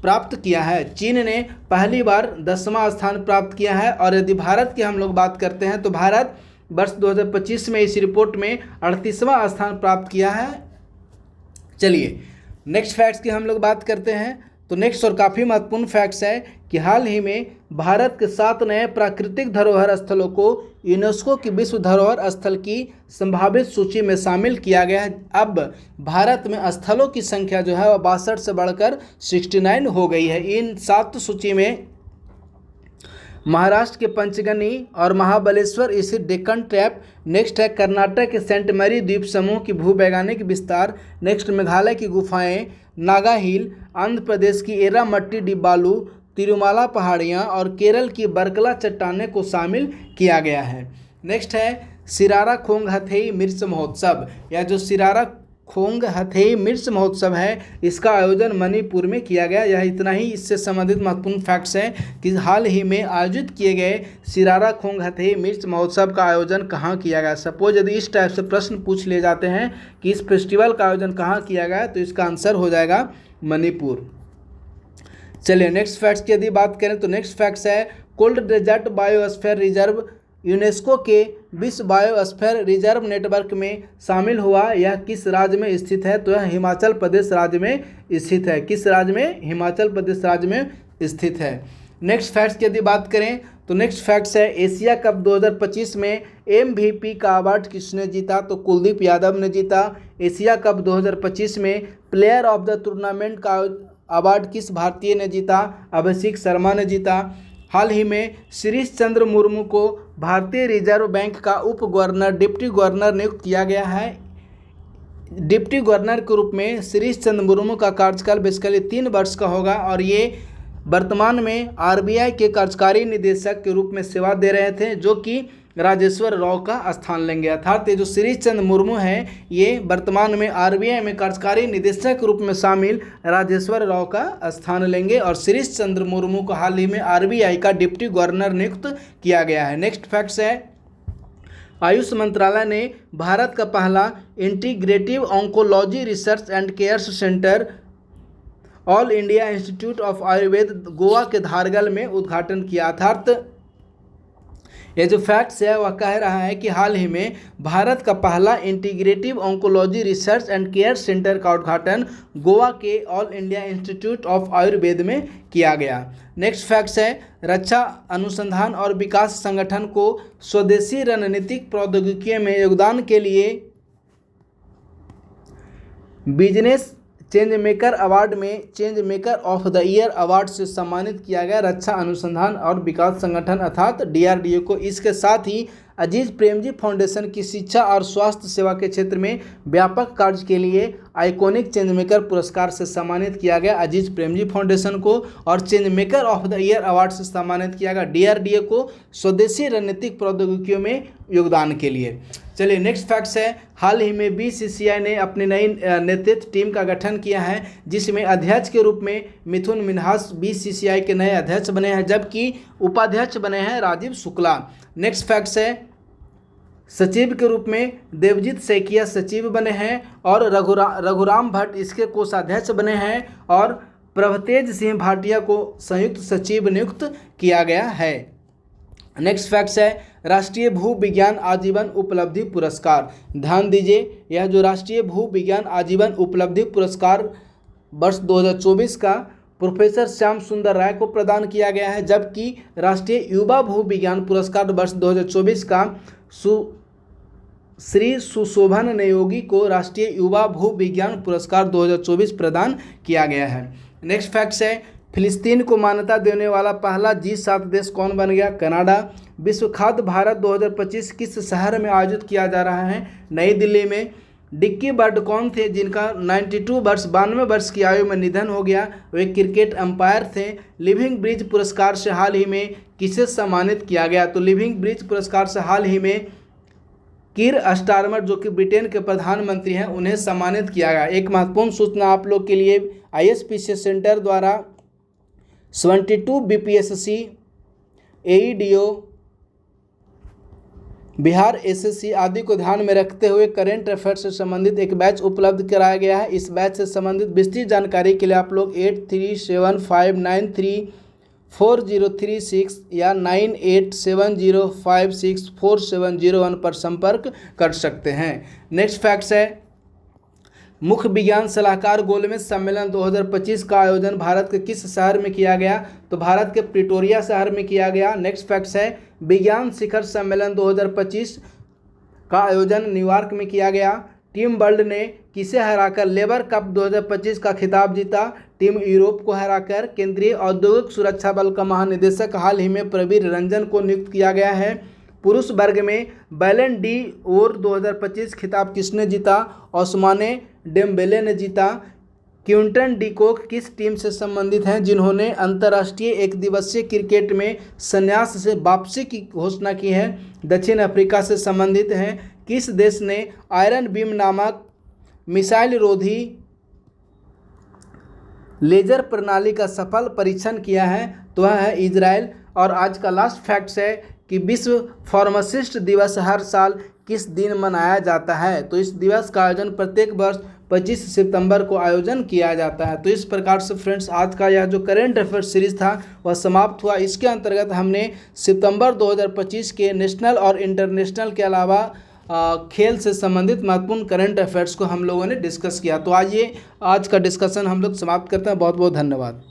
प्राप्त किया है। चीन ने पहली बार 10वां स्थान प्राप्त किया है। और यदि भारत की हम लोग बात करते हैं तो भारत वर्ष 2025 में इस रिपोर्ट में 38वां स्थान प्राप्त किया है। चलिए नेक्स्ट फैक्ट्स की हम लोग बात करते हैं तो नेक्स्ट और काफ़ी महत्वपूर्ण फैक्ट्स है कि हाल ही में भारत के 7 नए प्राकृतिक धरोहर स्थलों को यूनेस्को की विश्व धरोहर स्थल की संभावित सूची में शामिल किया गया है। अब भारत में स्थलों की संख्या जो है वह 62 से बढ़कर 69 हो गई है। इन 7 सूची में महाराष्ट्र के पंचगनी और महाबलेश्वर स्थित डेक्कन ट्रैप, नेक्स्ट है कर्नाटक के सेंट मैरी द्वीप समूह की भूवैज्ञानिक विस्तार, नेक्स्ट मेघालय की गुफाएं, नागा हिल, आंध्र प्रदेश की एरामट्टी डिब्बालू, तिरुमाला पहाड़ियाँ और केरल की बरकला चट्टानें को शामिल किया गया है। नेक्स्ट है सिरारा खोंग हथेई मिर्च महोत्सव। यह जो सिरारा खोंग हथेई मिर्च महोत्सव है इसका आयोजन मणिपुर में किया गया। यह इतना ही इससे संबंधित महत्वपूर्ण फैक्ट्स हैं कि हाल ही में आयोजित किए गए सिरारा खोंग हथेई मिर्च महोत्सव का आयोजन कहाँ किया गया। सपोज यदि इस टाइप से प्रश्न पूछ लिए जाते हैं कि इस फेस्टिवल का आयोजन कहाँ किया गया तो इसका आंसर हो जाएगा मणिपुर। चलिए नेक्स्ट फैक्ट्स की यदि बात करें तो नेक्स्ट फैक्ट्स है cold desert biosphere reserve UNESCO के विश्व बायोस्फीयर रिजर्व नेटवर्क में शामिल हुआ। यह किस राज्य में स्थित है तो यह हिमाचल प्रदेश राज्य में स्थित है। किस राज्य में? हिमाचल प्रदेश राज्य में स्थित है। नेक्स्ट फैक्ट्स की यदि बात करें तो नेक्स्ट फैक्ट्स है एशिया कप 2025 में MVP का अवार्ड किसने जीता तो कुलदीप यादव ने जीता। एशिया कप 2025 में प्लेयर ऑफ द टूर्नामेंट का अवार्ड किस भारतीय ने जीता? अभिषेक शर्मा ने जीता। हाल ही में शिरीष चंद्र मुर्मू को भारतीय रिजर्व बैंक का उप गवर्नर डिप्टी गवर्नर नियुक्त किया गया है। डिप्टी गवर्नर के रूप में शिरीष चंद्र मुर्मू का कार्यकाल बेसिकली 3 वर्ष का होगा और ये वर्तमान में RBI के कार्यकारी निदेशक के रूप में सेवा दे रहे थे जो कि राजेश्वर राव का स्थान लेंगे। अर्थात ये जो शिरीष चंद्र मुर्मू हैं ये वर्तमान में RBI में कार्यकारी निदेशक के रूप में शामिल राजेश्वर राव का स्थान लेंगे और शिरीष चंद्र मुर्मू को हाल ही में RBI का डिप्टी गवर्नर नियुक्त किया गया है। नेक्स्ट फैक्ट्स है आयुष मंत्रालय ने भारत का पहला integrative oncology research and care centre all India institute of Ayurveda Goa के धारगल में उद्घाटन किया। अर्थात ये जो फैक्ट्स है वह कह रहा है कि हाल ही में भारत का पहला integrative oncology research and care centre का उद्घाटन गोवा के all India institute of Ayurveda में किया गया। नेक्स्ट फैक्ट्स है रक्षा अनुसंधान और विकास संगठन को स्वदेशी रणनीतिक प्रौद्योगिकियों में योगदान के लिए बिजनेस चेंज मेकर अवार्ड में change maker of the year award से सम्मानित किया गया रक्षा अनुसंधान और विकास संगठन अर्थात DRDO को। इसके साथ ही अजीज प्रेमजी फाउंडेशन की शिक्षा और स्वास्थ्य सेवा के क्षेत्र में व्यापक कार्य के लिए आइकॉनिक चेंज मेकर पुरस्कार से सम्मानित किया गया अजीज प्रेमजी फाउंडेशन को और change maker of the year award से सम्मानित किया गया DRDO को स्वदेशी रणनीतिक प्रौद्योगिकियों में योगदान के लिए। चलिए नेक्स्ट फैक्ट्स है हाल ही में BCCI ने अपनी नई नेतृत्व टीम का गठन किया है जिसमें अध्यक्ष के रूप में मिथुन मिन्हास BCCI के नए अध्यक्ष बने हैं जबकि उपाध्यक्ष बने हैं राजीव शुक्ला। नेक्स्ट फैक्ट्स है सचिव के रूप में देवजीत सैकिया सचिव बने हैं और रघुराम भट्ट इसके कोषाध्यक्ष बने हैं और प्रभतेज सिंह भाटिया को संयुक्त सचिव नियुक्त किया गया है। नेक्स्ट फैक्ट्स है राष्ट्रीय भू विज्ञान आजीवन उपलब्धि पुरस्कार। ध्यान दीजिए यह जो राष्ट्रीय भू विज्ञान आजीवन उपलब्धि पुरस्कार वर्ष 2024 का प्रोफेसर श्याम सुंदर राय को प्रदान किया गया है जबकि राष्ट्रीय युवा भू विज्ञान पुरस्कार वर्ष 2024 का श्री सुशोभन नेयोगी को राष्ट्रीय युवा भू विज्ञान पुरस्कार 2024 प्रदान किया गया है। नेक्स्ट फैक्ट्स है फिलिस्तीन को मान्यता देने वाला पहला G7 देश कौन बन गया? कनाडा। विश्व खाद्य भारत 2025 किस शहर में आयोजित किया जा रहा है? नई दिल्ली में। डिक्की बर्ड कौन थे जिनका 92 वर्ष 92 वर्ष की आयु में निधन हो गया? वे क्रिकेट अंपायर थे। लिविंग ब्रिज पुरस्कार से हाल ही में किसे सम्मानित किया गया? तो लिविंग ब्रिज पुरस्कार से हाल ही में कीर स्टारमर जो कि ब्रिटेन के प्रधानमंत्री हैं उन्हें सम्मानित किया गया। एक महत्वपूर्ण सूचना आप लोग के लिए, ISPC सेंटर द्वारा 72 BPSC AEDO बिहार SSC आदि को ध्यान में रखते हुए करेंट अफेयर्स से संबंधित एक बैच उपलब्ध कराया गया है। इस बैच से संबंधित विस्तृत जानकारी के लिए आप लोग 8375934036 या 9870564701 पर संपर्क कर सकते हैं। नेक्स्ट फैक्ट्स है, मुख्य विज्ञान सलाहकार गोलमेज सम्मेलन 2025 का आयोजन भारत के किस शहर में किया गया? तो भारत के प्रिटोरिया शहर में किया गया। नेक्स्ट फैक्ट्स है, विज्ञान शिखर सम्मेलन 2025 का आयोजन न्यूयॉर्क में किया गया। टीम वर्ल्ड ने किसे हराकर लेबर कप 2025 का खिताब जीता? टीम यूरोप को हराकर। केंद्रीय औद्योगिक सुरक्षा बल का महानिदेशक हाल ही में प्रवीर रंजन को नियुक्त किया गया है। पुरुष वर्ग में बैलन डी और 2025 खिताब किसने जीता? ओस्माने डेम्बेले ने जीता। क्विंटन डिकॉक किस टीम से संबंधित हैं जिन्होंने अंतर्राष्ट्रीय एक दिवसीय क्रिकेट में संन्यास से वापसी की घोषणा की है? दक्षिण अफ्रीका से संबंधित हैं। किस देश ने आयरन बीम नामक मिसाइल रोधी लेजर प्रणाली का सफल परीक्षण किया है? तो वह है इजराइल। और आज का लास्ट फैक्ट्स है कि विश्व फार्मासिस्ट दिवस हर साल किस दिन मनाया जाता है? तो इस दिवस का आयोजन प्रत्येक वर्ष 25 सितंबर को आयोजन किया जाता है। तो इस प्रकार से फ्रेंड्स आज का यह जो करेंट अफेयर सीरीज था वह समाप्त हुआ। इसके अंतर्गत हमने सितंबर 2025 के नेशनल और इंटरनेशनल के अलावा खेल से संबंधित महत्वपूर्ण करेंट अफेयर्स को हम लोगों ने डिस्कस किया। तो आइए आज का डिस्कशन हम लोग समाप्त करते हैं। बहुत बहुत धन्यवाद।